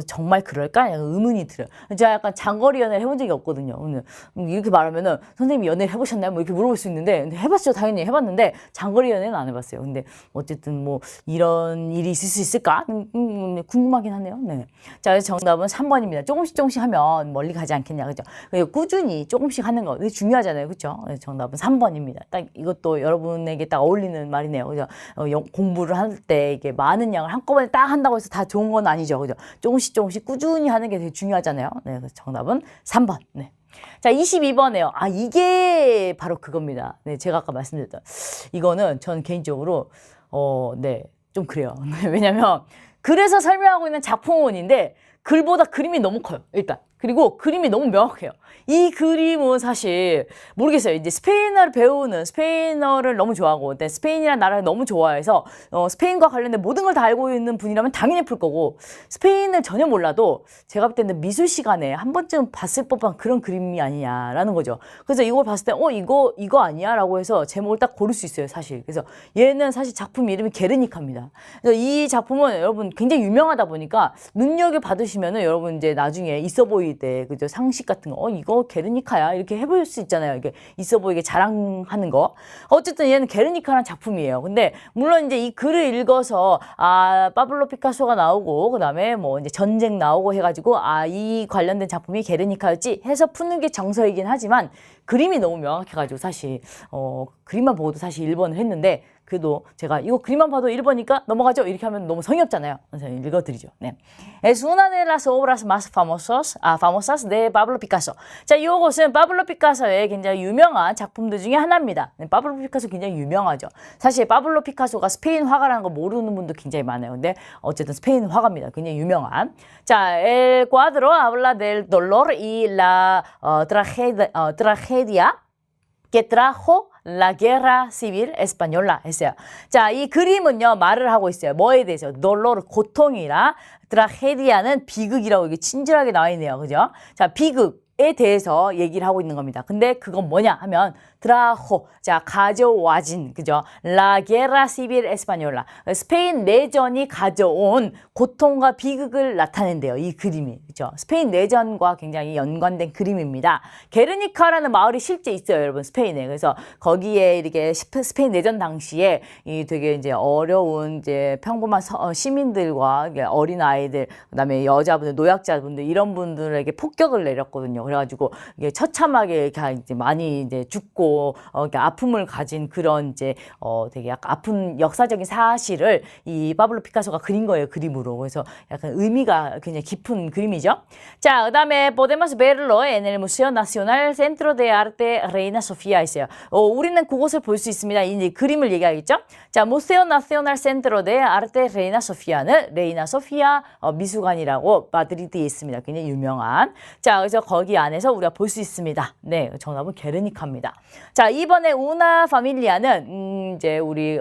정말 그럴까? 약간 의문이 들어요. 제가 약간 장거리 연애를 해본 적이 없거든요. 오늘 이렇게 말하면은 선생님이 연애를 해보셨나요? 뭐 이렇게 물어볼 수 있는데 근데 해봤죠. 당연히 해봤는데 장거리 연애는 안 해봤어요. 근데 어쨌든 뭐 이런 일이 있을 수 있을까? 궁금하긴 하네요. 네. 자, 그래서 정답은 3번입니다. 조금씩 하면 멀리 가지 않겠냐, 그죠? 꾸준히 조금씩 하는 거, 이게 중요하잖아요, 그죠? 정답은 3번입니다. 딱 이것도 여러분에게 딱 어울리는 말이네요, 그죠? 공부를 할 때 이게 많은 양을 한꺼번에 딱 한다고 해서 다 좋은 건 아니죠, 그죠? 조금씩 꾸준히 하는 게 되게 중요하잖아요. 네, 그래서 정답은 3번. 네. 자, 22번에요. 아, 이게 바로 그겁니다. 네, 제가 아까 말씀드렸던. 이거는 저는 개인적으로, 네, 좀 그래요. 왜냐면, 글에서 설명하고 있는 작품원인데, 글보다 그림이 너무 커요, 일단. 그리고 그림이 너무 명확해요. 이 그림은 사실 모르겠어요. 이제 스페인어를 너무 좋아하고, 근데 스페인이라는 나라를 너무 좋아해서 스페인과 관련된 모든 걸 다 알고 있는 분이라면 당연히 풀 거고, 스페인을 전혀 몰라도 제가 볼 때는 미술 시간에 한 번쯤 봤을 법한 그런 그림이 아니냐라는 거죠. 그래서 이걸 봤을 때 이거 아니야라고 해서 제목을 딱 고를 수 있어요, 사실. 그래서 얘는 사실 작품 이름이 게르니카입니다. 그래서 이 작품은 여러분 굉장히 유명하다 보니까 능력을 받으시면은 여러분 이제 나중에 있어 보일 때, 그죠, 상식 같은 거, 이거 게르니카야 이렇게 해볼 수 있잖아요. 이게 있어 보이게 자랑하는 거. 어쨌든 얘는 게르니카라는 작품이에요. 근데 물론 이제 이 글을 읽어서 파블로 피카소가 나오고, 그다음에 뭐 이제 전쟁 나오고 해가지고 이 관련된 작품이 게르니카였지 해서 푸는 게 정서이긴 하지만, 그림이 너무 명확해가지고 사실 그림만 보고도 사실 1번을 했는데, 그래도 제가 이거 그림만 봐도 1번이니까 넘어가죠 이렇게 하면 너무 성의 없잖아요. 그래서 읽어드리죠. 네. Es una de las obras más famosas de Pablo Picasso. 자, 이것은 파블로 피카소의 굉장히 유명한 작품들 중에 하나입니다. 네, 파블로 피카소 굉장히 유명하죠. 사실 파블로 피카소가 스페인 화가라는 거 모르는 분도 굉장히 많아요. 근데 어쨌든 스페인 화가입니다. 굉장히 유명한. 자, el cuadro habla del dolor y la tragedia que trajo La Guerra Civil Española 했어요. 자, 이 그림은요, 말을 하고 있어요. 뭐에 대해서? dolor, 고통이라, 트라헤디아는 비극이라고 이게 친절하게 나와 있네요. 그죠? 자, 비극에 대해서 얘기를 하고 있는 겁니다. 근데 그건 뭐냐 하면, 트라호, 자, 가져와진, 그죠? La Guerra Civil Española. 스페인 내전이 가져온 고통과 비극을 나타낸대요. 이 그림이. 그죠? 스페인 내전과 굉장히 연관된 그림입니다. 게르니카라는 마을이 실제 있어요, 여러분, 스페인에. 그래서 거기에 이렇게 스페인 내전 당시에 이 되게 이제 어려운 이제 평범한 시민들과 어린 아이들, 그다음에 여자분들, 노약자분들 이런 분들에게 폭격을 내렸거든요. 그래가지고 이게 처참하게 이제 많이 이제 죽고 이렇게 아픔을 가진 그런 이제 되게 약간 아픈 역사적인 사실을 이 파블로 피카소가 그린 거예요, 그림으로. 그래서 약간 의미가 굉장히 깊은 그림이죠. 자, 그다음에 podemos verlo en el Museo Nacional Centro de Arte Reina Sofía 있어요. 우리는 그곳을 볼 수 있습니다. 이 그림을 얘기하겠죠. 자, Museo Nacional Centro de Arte Reina Sofia는 레이나 소피아 미술관이라고 마드리드에 있습니다. 굉장히 유명한. 자, 그래서 거기 안에서 우리가 볼 수 있습니다. 네, 정답은 게르니카입니다. 자, 이번에 우나 파밀리아는 이제 우리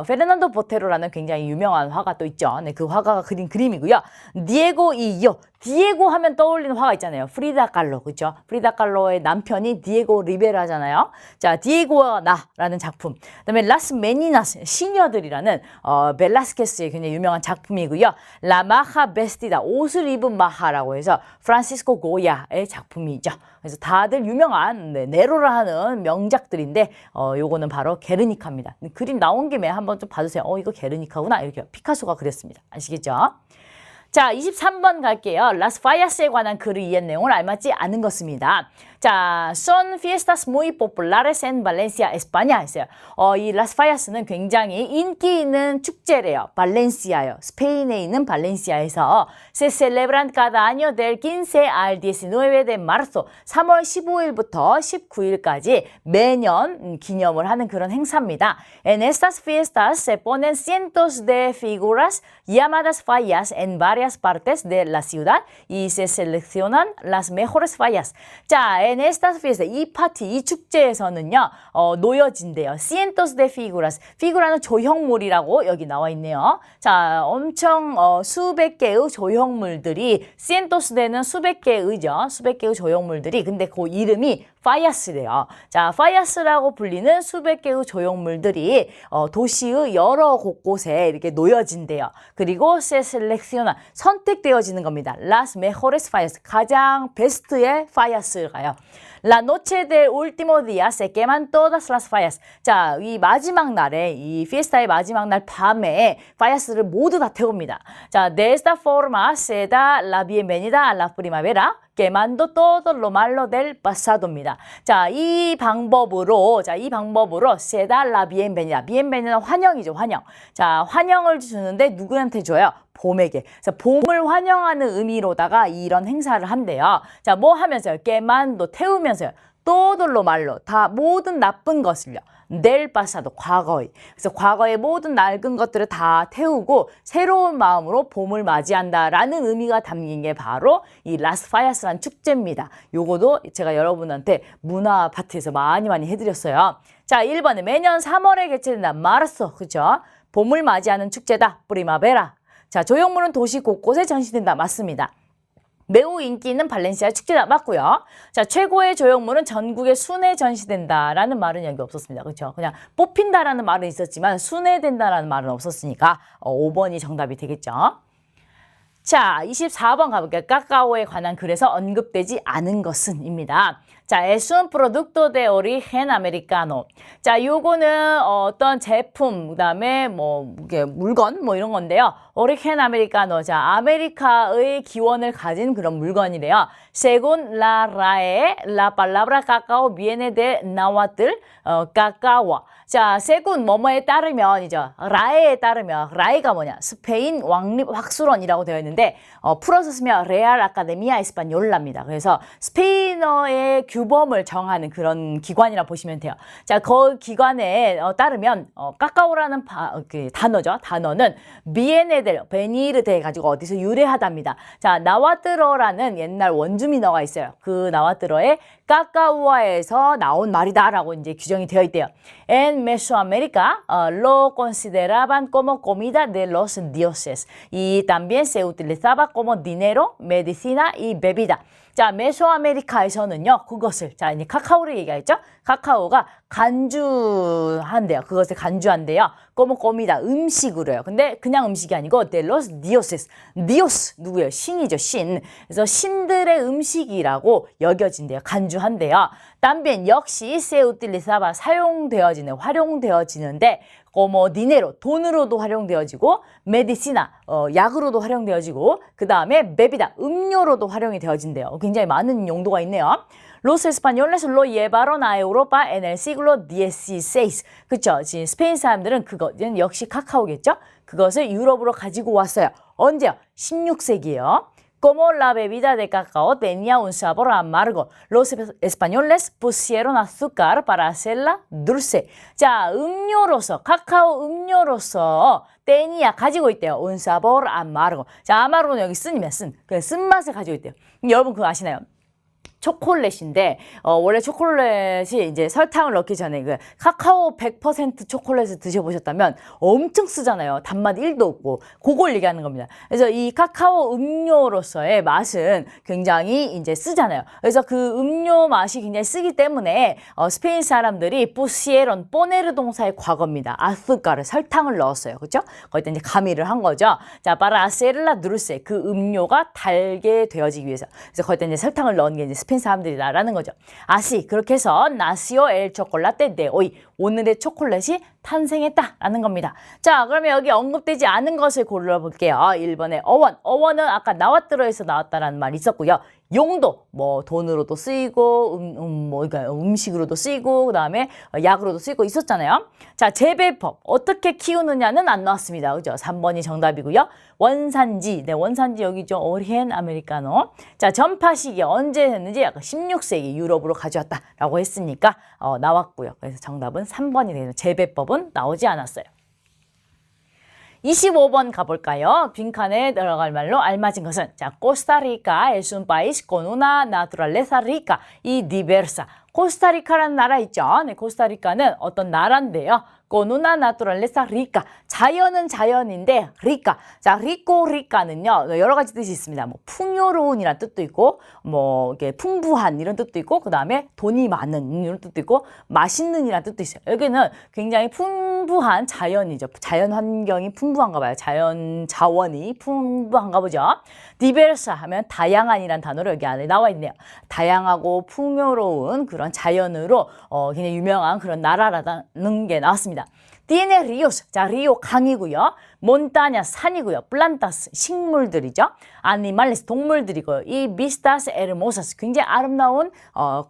페르난도 보테로라는 굉장히 유명한 화가 또 있죠. 네, 그 화가가 그린 그림이고요. 디에고 이요. 디에고 하면 떠올리는 화가 있잖아요. 프리다 칼로, 그렇죠? 프리다 칼로의 남편이 디에고 리베라잖아요. 자, 디에고와 나라는 작품. 그다음에 라스 메니나스, 시녀들이라는 벨라스케스의 굉장히 유명한 작품이고요. 라 마하 베스티다, 옷을 입은 마하라고 해서 프란시스코 고야의 작품이죠. 그래서 다들 유명한 네로라 하는 명작들인데 요거는 바로 게르니카입니다. 그림 나온 김에 한번 좀 봐주세요. 이거 게르니카구나. 이렇게 피카소가 그렸습니다. 아시겠죠? 자, 23번 갈게요. 라스 파야스에 관한 글을 이해한 내용을 알맞지 않은 것입니다. 자, son fiestas muy populares en Valencia, España 했어요. 이 라스 파야스는 굉장히 인기 있는 축제래요. 발렌시아요. 스페인에 있는 발렌시아에서 se celebran cada año del 15 al 19 de marzo, 3월 15일부터 19일까지 매년 기념을 하는 그런 행사입니다. En estas fiestas se ponen cientos de figuras llamadas fallas en varias partes de la ciudad y se seleccionan las mejores fallas. 자, en estas fiestas, 이 파티, 이 축제에서는요, 놓여진대요. cientos de figuras. figura는 조형물이라고 여기 나와 있네요. 자, 엄청 수백 개의 조형물들이, cientos de는 수백 개의죠. 수백 개의 조형물들이, 근데 그 이름이 파야스래요. 자, 파야스라고 불리는 수백 개의 조형물들이 도시의 여러 곳곳에 이렇게 놓여진대요. 그리고 se selecciona, 선택되어지는 겁니다. Las mejores fallas, 가장 베스트의 파야스가요. La noche del último día se queman todas las fallas. 자, 이 마지막 날에, 이 피에스타의 마지막 날 밤에 파야스를 모두 다 태웁니다. 자, de esta forma se da la bienvenida a la primavera, quemando todo lo malo del pasado입니다. 자, 이 방법으로 se da la bienvenida. bienvenida는 환영이죠, 환영. 자, 환영을 주는데 누구한테 줘요? 봄에게. 그래서 봄을 환영하는 의미로다가 이런 행사를 한대요. 자, 뭐 하면서요? quemando, 태우면서요. todo lo malo, 다 모든 나쁜 것을요. del pasado, 과거의. 그래서 과거의 모든 낡은 것들을 다 태우고 새로운 마음으로 봄을 맞이한다라는 의미가 담긴 게 바로 이 라스 파야스라는 축제입니다. 요거도 제가 여러분한테 문화 파트에서 많이 해드렸어요. 자, 1번은 매년 3월에 개최된다. 마르소, 그죠? 봄을 맞이하는 축제다. 프리마베라. 자, 조형물은 도시 곳곳에 전시된다. 맞습니다. 매우 인기 있는 발렌시아 축제다. 맞고요. 자, 최고의 조형물은 전국에 순회 전시된다라는 말은 여기 없었습니다. 그렇죠? 그냥 뽑힌다라는 말은 있었지만 순회된다라는 말은 없었으니까 5번이 정답이 되겠죠. 자, 24번 가볼게요. 카카오에 관한 글에서 언급되지 않은 것은입니다. 자, es un producto de origen americano. 자, 요거는 어떤 제품, 그다음에 이게 물건 이런 건데요. origen americano. 자, 아메리카의 기원을 가진 그런 물건이래요. Según la RAE, la palabra cacao viene de náhuatl, cacao. 자, 세군 뭐뭐에 따르면이죠. 라에에 따르면, 라에가 뭐냐? 스페인 왕립 학술원이라고 되어 있는데 풀어서 쓰면 레알 아카데미아 에스파뇰라입니다. 그래서 스페인어의 규범을 정하는 그런 기관이라 보시면 돼요. 자, 그 기관에 따르면 까까오라는 그 단어죠. 단어는 베니르데 가지고 어디서 유래하답니다. 자, 나와뜨러라는 옛날 원주민어가 있어요. 그 나와뜨러의 까까우아에서 나온 말이다라고 이제 규정이 되어 있대요. En Mesoamérica lo consideraban como comida de los dioses y también se utilizaba como dinero, medicina y bebida. 자, 메소아메리카에서는요, 그것을, 자, 이제 카카오를 얘기했죠? 카카오가 간주한대요. 그것을 간주한대요. 꼬모꼬미다. 음식으로요. 근데 그냥 음식이 아니고, de los dioses. dios, 누구예요? 신이죠, 신. 그래서 신들의 음식이라고 여겨진대요. 간주한대요. también 역시 se utilizaba 사용되어지는, 활용되어지는데, como dinero, 돈으로도 활용되어지고, medicina, 약으로도 활용되어지고, 그 다음에 bebida, 음료로도 활용이 되어진대요. 굉장히 많은 용도가 있네요. Los españoles lo llevaron a Europa en el siglo XVI. 그쵸? 지금 스페인 사람들은 그것은 역시 카카오겠죠? 그것을 유럽으로 가지고 왔어요. 언제요? 16세기예요. Como la bebida de cacao tenía un sabor amargo, los españoles pusieron azúcar para hacerla dulce. 자, 음료로서, 카카오 음료로서 tenía 가지고 있대요. un sabor amargo. 자, amargo는 여기 쓴이면 그 쓴맛을 가지고 있대요. 여러분 그거 아시나요? 초콜릿인데 원래 초콜릿이 이제 설탕을 넣기 전에 그 카카오 100% 초콜릿을 드셔보셨다면 엄청 쓰잖아요. 단맛 1도 없고 그걸 얘기하는 겁니다. 그래서 이 카카오 음료로서의 맛은 굉장히 이제 쓰잖아요. 그래서 그 음료 맛이 굉장히 쓰기 때문에 스페인 사람들이 부시에론 포네르 동사의 과거입니다. 아스카르 설탕을 넣었어요. 그렇죠? 거기다 이제 가미를 한 거죠. 자, para hacerla dulce 그 음료가 달게 되어지기 위해서. 그래서 거기다 이제 설탕을 넣은 게 이제 스페인 사람들이다라는 거죠. 아시 그렇게 해서 나시오 엘 초콜라테 데 오이 오늘의 초콜릿이 탄생했다라는 겁니다. 자, 그러면 여기 언급되지 않은 것을 골라볼게요. 1번에 어원. 어원은 아까 나왔더러에서 나왔다라는 말이 있었고요. 용도, 돈으로도 쓰이고, 그러니까 음식으로도 쓰이고, 그 다음에 약으로도 쓰이고 있었잖아요. 자, 재배법. 어떻게 키우느냐는 안 나왔습니다. 그죠? 3번이 정답이고요. 원산지. 네, 원산지 여기죠. 오리엔 아메리카노. 자, 전파 시기 언제 했는지 약간 16세기 유럽으로 가져왔다라고 했으니까 나왔고요. 그래서 정답은 3번이 되는 재배법은 나오지 않았어요. 25번 가볼까요? 빈칸에 들어갈 말로 알맞은 것은 자, 코스타리카 es un país con una naturaleza rica y diversa. 코스타리카라는 나라 있죠? 네, 코스타리카는 어떤 나라인데요. con una naturaleza rica. 자연은 자연인데 rica. 자, rico, rica는요. 여러 가지 뜻이 있습니다. 풍요로운이라는 뜻도 있고 이렇게 풍부한 이런 뜻도 있고 그다음에 돈이 많은 이런 뜻도 있고 맛있는이라는 뜻도 있어요. 여기는 굉장히 풍부한 자연이죠. 자연 환경이 풍부한가 봐요. 자연 자원이 풍부한가 보죠. diversa 하면 다양한이라는 단어로 여기 안에 나와 있네요. 다양하고 풍요로운 그런 자연으로 굉장히 유명한 그런 나라라는 게 나왔습니다. tiene ríos. 자, 리오 강이고요. 몬타냐 산이고요. 플란타스 식물들이죠. 아니말레스 동물들이고요. 이 비스타스 에르모사스 굉장히 아름다운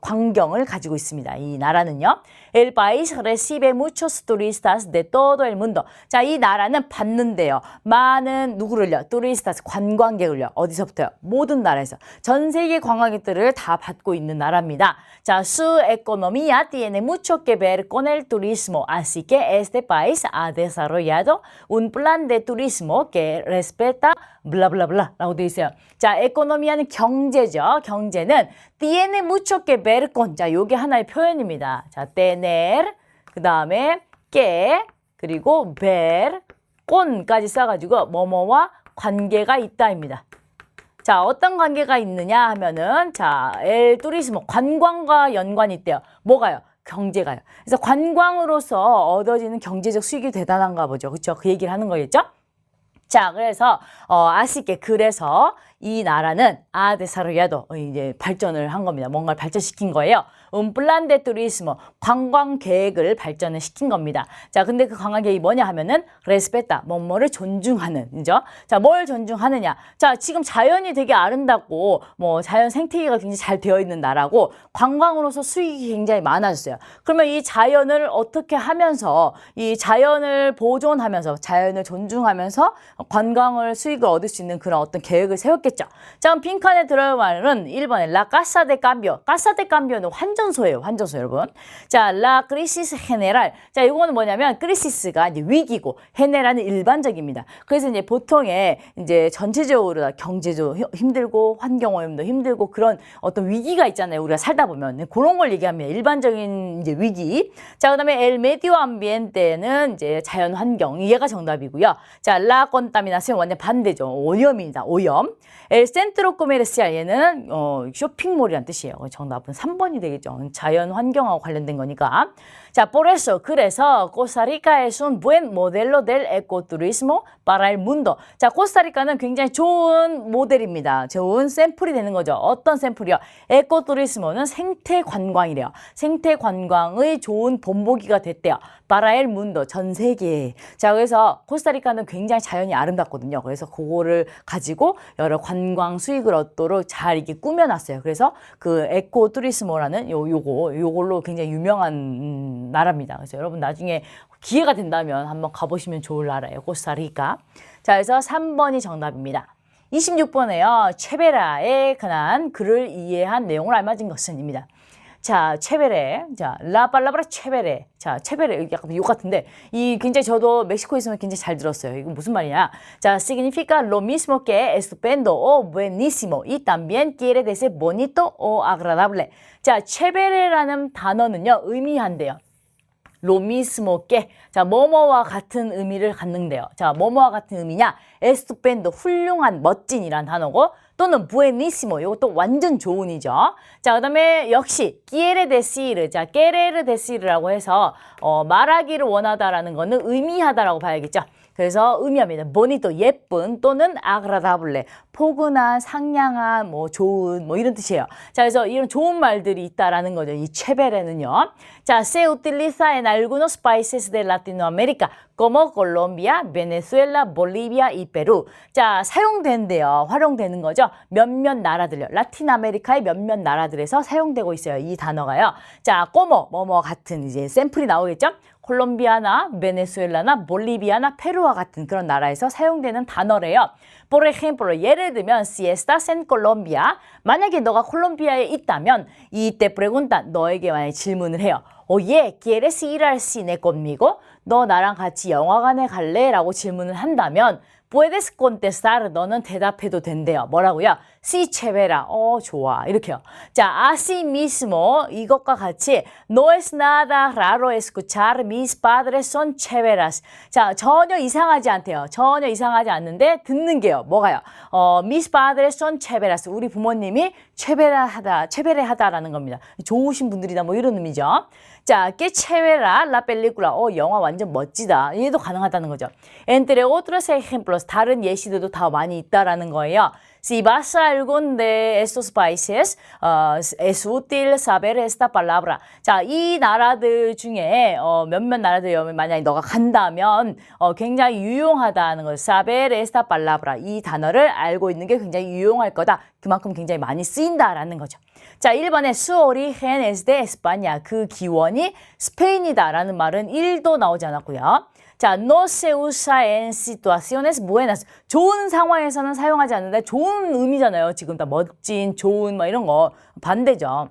광경을 가지고 있습니다. 이 나라는요. El país recibe muchos turistas de todo el mundo. 자, 이 나라는 받는데요. 많은 누구를요? turistas 관광객을요. 어디서부터요? 모든 나라에서. 전 세계 관광객들을 다 받고 있는 나라입니다. 자, su economía tiene mucho que ver con el turismo. Así que este país ha desarrollado un plan de turismo que respeta 블라블라블라 라고 되어 있어요. 자, 에코노미아는 경제죠. 경제는 tiene mucho que ver con. 자, 요게 하나의 표현입니다. 자, tener, 그 다음에 que, 그리고 ver, con까지 써가지고 뭐뭐와 관계가 있다입니다. 자, 어떤 관계가 있느냐 하면은 자, el turismo, 관광과 연관이 있대요. 뭐가요? 경제가요. 그래서 관광으로서 얻어지는 경제적 수익이 대단한가 보죠. 그렇죠? 그 얘기를 하는 거겠죠? 자, 그래서 아쉽게 그래서 이 나라는 아데사르야도 이제 발전을 한 겁니다. 뭔가를 발전시킨 거예요. 플란 데 투리스모 관광 계획을 발전을 시킨 겁니다. 자, 근데 그 관광 계획이 뭐냐 하면은 레스페타 뭐뭐를 존중하는, 그죠? 자, 뭘 존중하느냐? 자, 지금 자연이 되게 아름답고 뭐 자연 생태계가 굉장히 잘 되어 있는 나라고 관광으로서 수익이 굉장히 많아졌어요. 그러면 이 자연을 어떻게 하면서 이 자연을 보존하면서 자연을 존중하면서 관광을 수익을 얻을 수 있는 그런 어떤 계획을 세웠겠죠. 자, 그럼 빈칸에 들어갈 말은 1번에 라 카사 데 캄비오. 카사 데 캄비오는 환전소예요. 환전소 여러분. 자, 라 크리시스 헤네랄. 자, 이거는 뭐냐면 크리시스가 이제 위기고 헤네랄은 일반적입니다. 그래서 이제 보통의 이제 전체적으로 다 경제도 힘들고 환경 오염도 힘들고 그런 어떤 위기가 있잖아요. 우리가 살다 보면 그런 걸 얘기합니다. 일반적인 이제 위기. 자, 그다음에 엘 메디오 암비엔테는 이제 자연 환경. 얘가 정답이고요. 자, 라 contaminación 완전 반대죠. 오염입니다. 오염. 엘 센트로 코메르시알 얘는 쇼핑몰이란 뜻이에요. 정답은 3번이 되겠죠. 자연 환경하고 관련된 거니까. 자, por eso 그래서 코스타리카 es un buen modelo del ecoturismo para el mundo. 자, 코스타리카는 굉장히 좋은 모델입니다. 좋은 샘플이 되는 거죠. 어떤 샘플이요? 에코투리스모는 생태 관광이래요. 생태 관광의 좋은 본보기가 됐대요. para el mundo 전 세계에. 자, 그래서 코스타리카는 굉장히 자연이 아름답거든요. 그래서 그거를 가지고 여러 관광 수익을 얻도록 잘 이렇게 꾸며놨어요. 그래서 그 에코투리스모라는 요걸로 굉장히 유명한 나라입니다. 그래서 여러분 나중에 기회가 된다면 한번 가보시면 좋을 나라예요. 코스타리카. 자, 그래서 3번이 정답입니다. 26번에요. 체베라에 관한 글을 이해한 내용을 알맞은 것은입니다. 자, 체베레. 자, 라팔라브라 체베레. 자, 체베레. 약간 욕 같은데, 이 굉장히 저도 멕시코에 있으면 굉장히 잘 들었어요. 이거 무슨 말이냐? 자, significa lo mismo que estupendo o buenísimo y también quiere decir bonito o agradable. 자, 체베레라는 단어는요, 의미한대요. 로미스모께 자, 뭐뭐와 같은 의미를 갖는데요. 자, 뭐뭐와 같은 의미냐? 에스투펜도 훌륭한, 멋진이란 단어고 또는 부에니시모 이것도 완전 좋은이죠. 자, 그다음에 역시 끼에레 데시르. 자, 깨레르 데시르라고 해서 말하기를 원하다라는 거는 의미하다라고 봐야겠죠. 그래서 의미합니다. 보니또 예쁜 또는 아그라다블레 포근한, 상냥한, 뭐 좋은 뭐 이런 뜻이에요. 자, 그래서 이런 좋은 말들이 있다라는 거죠. 이 체베레는요. 자, se utiliza en algunos países de Latinoamérica como Colombia, Venezuela, Bolivia y Perú. 자, 사용된대요. 활용되는 거죠. 몇몇 나라들요. 라틴 아메리카의 몇몇 나라들에서 사용되고 있어요. 이 단어가요. 자, como 뭐뭐 같은 이제 샘플이 나오겠죠. 콜롬비아나 베네수엘라나 볼리비아나 페루와 같은 그런 나라에서 사용되는 단어래요. Por ejemplo, 예를 들면 si estás en Colombia, 만약에 너가 콜롬비아에 있다면 y te preguntan, 너에게 만약에 질문을 해요. Oye, ¿quieres ir al cine conmigo? 너 나랑 같이 영화관에 갈래? 라고 질문을 한다면 puedes contestar, 너는 대답해도 된대요. 뭐라고요? Sí, chévere. 좋아. 이렇게요. 자, así mismo 이것과 같이 no es nada raro escuchar mis padres son chéveras. 자, 전혀 이상하지 않대요. 전혀 이상하지 않는데 듣는 게요. 뭐가요? mis padres son chéveras. 우리 부모님이 체베레하다라는 겁니다. 좋으신 분들이다 뭐 이런 의미죠. 자, que chévera la película. 영화 완전 멋지다. 얘도 가능하다는 거죠. Entre otros ejemplos, 다른 예시들도 다 많이 있다라는 거예요. Si vas a algún de estos países, es útil saber esta palabra. 자, 이 나라들 중에 몇몇 나라들 만약에 너가 간다면 굉장히 유용하다는 거. saber esta palabra. 이 단어를 알고 있는 게 굉장히 유용할 거다. 그만큼 굉장히 많이 쓰인다라는 거죠. 자, 1번에 su origen es de España. 그 기원이 스페인이다라는 말은 1도 나오지 않았고요. 자, no se usa en situaciones buenas. 좋은 상황에서는 사용하지 않는데 좋은 의미잖아요. 지금 다 멋진, 좋은 막 이런 거 반대죠.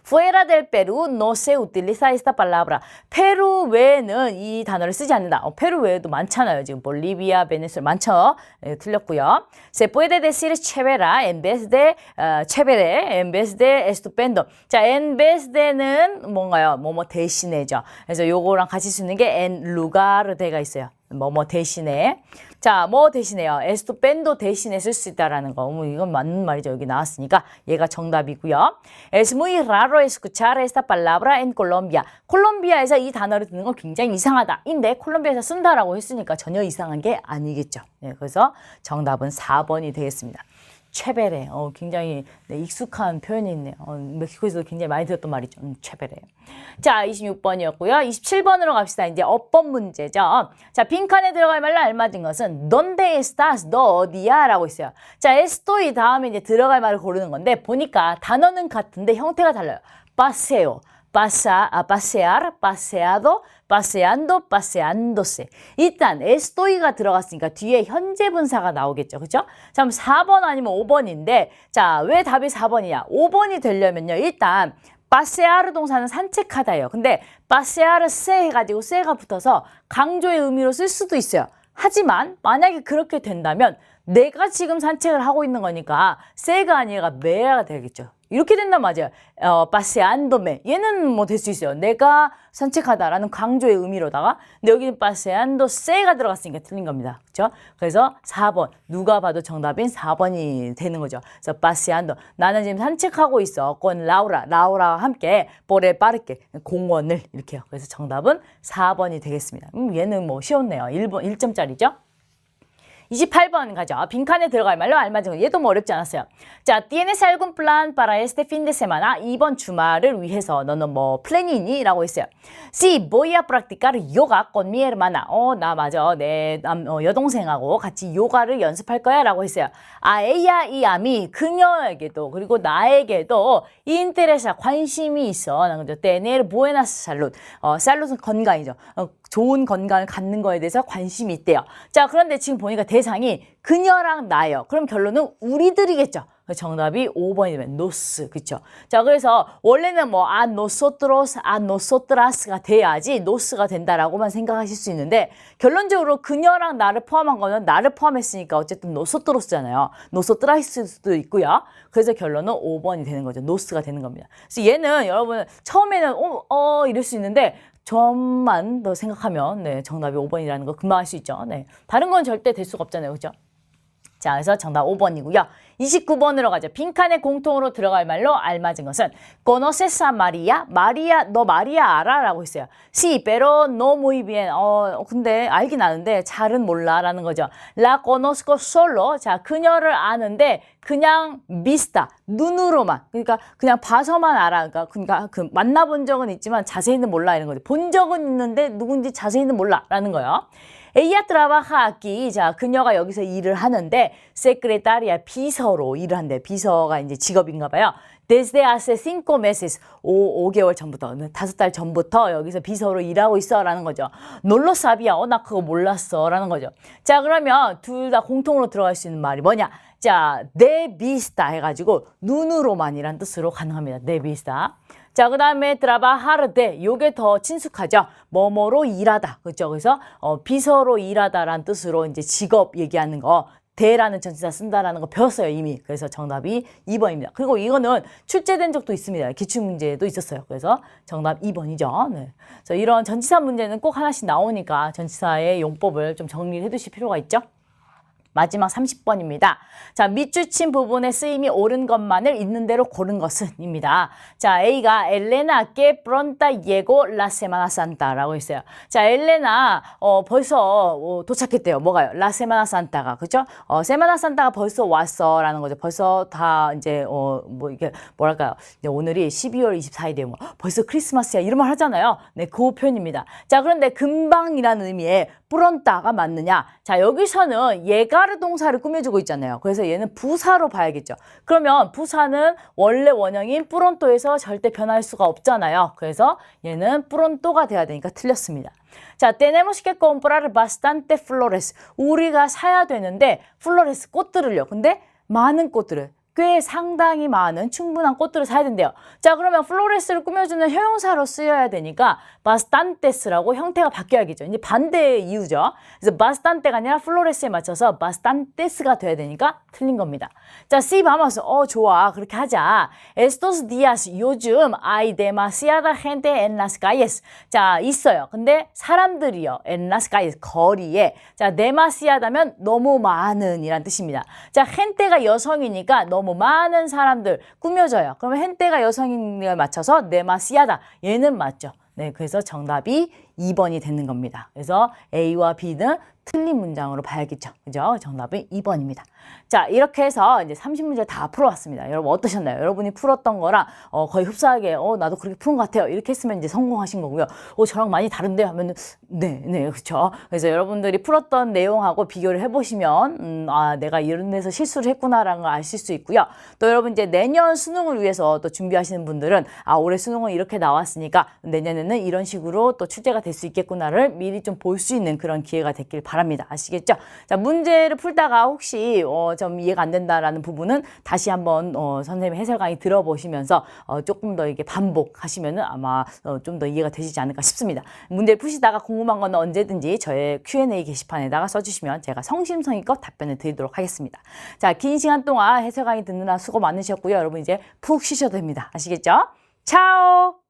Fuera del Perú no se utiliza esta palabra. 페루 외에는 이 단어를 쓰지 않는다. 페루 외에도 많잖아요. 지금 볼리비아, 베네수엘라 많죠. 네, 틀렸고요. Se puede decir chévere en vez de chévere en vez de estupendo. 자, en vez de는 뭔가요? 뭐뭐 대신에죠. 그래서 요거랑 같이 쓰는 게 en lugar de가 있어요. 뭐뭐 대신에. 자, 뭐 대신에요? estupendo 대신에 쓸 수 있다라는 거. 이건 맞는 말이죠. 여기 나왔으니까 얘가 정답이고요. Es muy raro escuchar esta palabra en Colombia. 콜롬비아에서 이 단어를 듣는 건 굉장히 이상하다. 인데 콜롬비아에서 쓴다라고 했으니까 전혀 이상한 게 아니겠죠. 네, 그래서 정답은 4번이 되겠습니다. 체베레. 굉장히 익숙한 표현이 있네요. 멕시코에서도 굉장히 많이 들었던 말이죠. 체베레. 자, 26번이었고요. 27번으로 갑시다. 이제 어법 문제죠. 자, 빈칸에 들어갈 말로 알맞은 것은 donde estás? 너 어디야? 라고 있어요. 자, estoy 다음에 이제 들어갈 말을 고르는 건데 보니까 단어는 같은데 형태가 달라요. paseo. pasear, paseado, paseando, paseándose. 일단 estoy가 들어갔으니까 뒤에 현재 분사가 나오겠죠. 그렇죠? 자, 그럼 4번 아니면 5번인데 자, 왜 답이 4번이냐? 5번이 되려면요. 일단 pasear 동사는 산책하다예요. 근데 pasear se 해가지고 se가 붙어서 강조의 의미로 쓸 수도 있어요. 하지만 만약에 그렇게 된다면 내가 지금 산책을 하고 있는 거니까 se가 아니라 me가 되겠죠. 이렇게 된단 말이에요. paseándome. 얘는 뭐 될 수 있어요. 내가 산책하다라는 강조의 의미로다가. 근데 여기는 paseándose가 들어갔으니까 틀린 겁니다. 그렇죠? 그래서 4번. 누가 봐도 정답인 4번이 되는 거죠. 그래서 paseando. 나는 지금 산책하고 있어. con Laura. 라우라와 함께 por el parque. 공원을 이렇게요. 그래서 정답은 4번이 되겠습니다. 얘는 뭐 쉬웠네요. 1점짜리죠? 28번 가죠. 빈칸에 들어갈 말로 알맞은 거. 얘도 뭐 어렵지 않았어요. 자, ¿tienes algún plan para este fin de semana? 이번 주말을 위해서 너는 뭐 플랜이 있니? 라고 했어요. Sí, voy a practicar yoga con mi hermana. 나 맞아. 내 여동생하고 같이 요가를 연습할 거야. 라고 했어요. A ella y a mí. 그녀에게도 그리고 나에게도 interesa 관심이 있어. tener buena salud. salud은 건강이죠. 좋은 건강을 갖는 거에 대해서 관심이 있대요. 자, 그런데 지금 보니까 대상이 그녀랑 나예요. 그럼 결론은 우리들이겠죠. 정답이 5번이 되면 nos, 그렇죠? 자, 그래서 원래는 뭐 a nosotros, a nosotras가 돼야지 nos가 된다라고만 생각하실 수 있는데 결론적으로 그녀랑 나를 포함한 거는 나를 포함했으니까 어쨌든 nosotros잖아요. nosotras도 있고요. 그래서 결론은 5번이 되는 거죠. nos가 되는 겁니다. 그래서 얘는 여러분 처음에는 이럴 수 있는데 좀만 더 생각하면 네, 정답이 5번이라는 거 금방 알 수 있죠. 네. 다른 건 절대 될 수가 없잖아요. 그죠? 자, 그래서 정답 5번이고요. 29번으로 가죠. 빈칸에 공통으로 들어갈 말로 알맞은 것은 ¿Conoces a María? 마리아, 너 마리아 알아? 라고 했어요. Sí, pero no muy bien. 근데 알긴 아는데 잘은 몰라 라는 거죠. La conozco solo. 자, 그녀를 아는데 그냥 vista, 눈으로만. 그러니까 그냥 봐서만 알아. 그러니까 그 만나본 적은 있지만 자세히는 몰라 이런 거죠. 본 적은 있는데 누군지 자세히는 몰라 라는 거예요. Ella trabaja aquí. 자, 그녀가 여기서 일을 하는데 secretaria 비서로 일을 한대. 비서가 이제 직업인가 봐요. Desde hace 5 meses. 5개월 전부터, 5달 전부터 여기서 비서로 일하고 있어 라는 거죠. 놀러 sabía. 나 그거 몰랐어 라는 거죠. 자, 그러면 둘 다 공통으로 들어갈 수 있는 말이 뭐냐? 자, de vista 해가지고 눈으로만이란 뜻으로 가능합니다. de vista. 자, 그 다음에 trabajar de, 요게 더 친숙하죠. 뭐뭐로 일하다. 그렇죠? 그래서 비서로 일하다라는 뜻으로 이제 직업 얘기하는 거, 대라는 전치사 쓴다라는 거 배웠어요, 이미. 그래서 정답이 2번입니다. 그리고 이거는 출제된 적도 있습니다. 기출문제도 있었어요. 그래서 정답 2번이죠. 네. 그래서 이런 전치사 문제는 꼭 하나씩 나오니까 전치사의 용법을 좀 정리를 해두실 필요가 있죠. 마지막 30번입니다. 자, 밑줄친 부분의 쓰임이 옳은 것만을 있는 대로 고른 것은 입니다. 자, A가 엘레나 que pronta llegó la Semana Santa라고 있어요. 자, 엘레나 벌써 도착했대요. 뭐가요? La Semana Santa가. 그죠? 세마나 산타가 벌써 왔어라는 거죠. 벌써 다 이제 뭐 이게 뭐랄까요? 이제 오늘이 12월 24일이에요. 뭐 벌써 크리스마스야. 이런 말 하잖아요. 네, 그 표현입니다. 자, 그런데 금방이라는 의미의 프론타가 맞느냐? 자, 여기서는 예가르 동사를 꾸며주고 있잖아요. 그래서 얘는 부사로 봐야겠죠. 그러면 부사는 원래 원형인 프론토에서 절대 변할 수가 없잖아요. 그래서 얘는 프론토가 돼야 되니까 틀렸습니다. 자, tenemos que comprar bastante flores. 우리가 사야 되는데 flores 꽃들을요. 근데 많은 꽃들을 꽤 상당히 많은 충분한 꽃들을 사야 된대요. 자, 그러면 플로레스를 꾸며주는 형용사로 쓰여야 되니까 bastantes라고 형태가 바뀌어야겠죠. 이제 반대의 이유죠. 그래서 bastante가 아니라 플로레스에 맞춰서 bastantes가 돼야 되니까 틀린 겁니다. 자, C vamos. 좋아. 그렇게 하자. Estos días 요즘 hay demasiada gente en las calles. 자, 있어요. 근데 사람들이요. en las calles 거리에. 자, demasiada면 너무 많은 이란 뜻입니다. 자, gente가 여성이니까 너무 많은 사람들 꾸며져요. 그러면 hente가 여성인에 맞춰서 demasiada. 얘는 맞죠. 네, 그래서 정답이 2번이 되는 겁니다. 그래서 A와 B는 틀린 문장으로 봐야겠죠. 그죠? 정답은 2번입니다. 자, 이렇게 해서 이제 30문제 다 풀어왔습니다. 여러분 어떠셨나요? 여러분이 풀었던 거랑 거의 흡사하게 나도 그렇게 푸는 것 같아요. 이렇게 했으면 이제 성공하신 거고요. 저랑 많이 다른데 하면은 네, 그렇죠. 그래서 여러분들이 풀었던 내용하고 비교를 해보시면 내가 이런 데서 실수를 했구나라는 걸 아실 수 있고요. 또 여러분 이제 내년 수능을 위해서 또 준비하시는 분들은 올해 수능은 이렇게 나왔으니까 내년에는 이런 식으로 또 출제가 될 수 있겠구나를 미리 좀 볼 수 있는 그런 기회가 됐길 바랍니다. 아시겠죠? 자, 문제를 풀다가 혹시 좀 이해가 안 된다라는 부분은 다시 한번 선생님 해설 강의 들어보시면서 조금 더 이게 반복하시면은 아마 좀 더 이해가 되시지 않을까 싶습니다. 문제를 푸시다가 궁금한 건 언제든지 저의 Q&A 게시판에다가 써주시면 제가 성심성의껏 답변을 드리도록 하겠습니다. 자, 긴 시간 동안 해설 강의 듣느라 수고 많으셨고요. 여러분 이제 푹 쉬셔도 됩니다. 아시겠죠? 차오!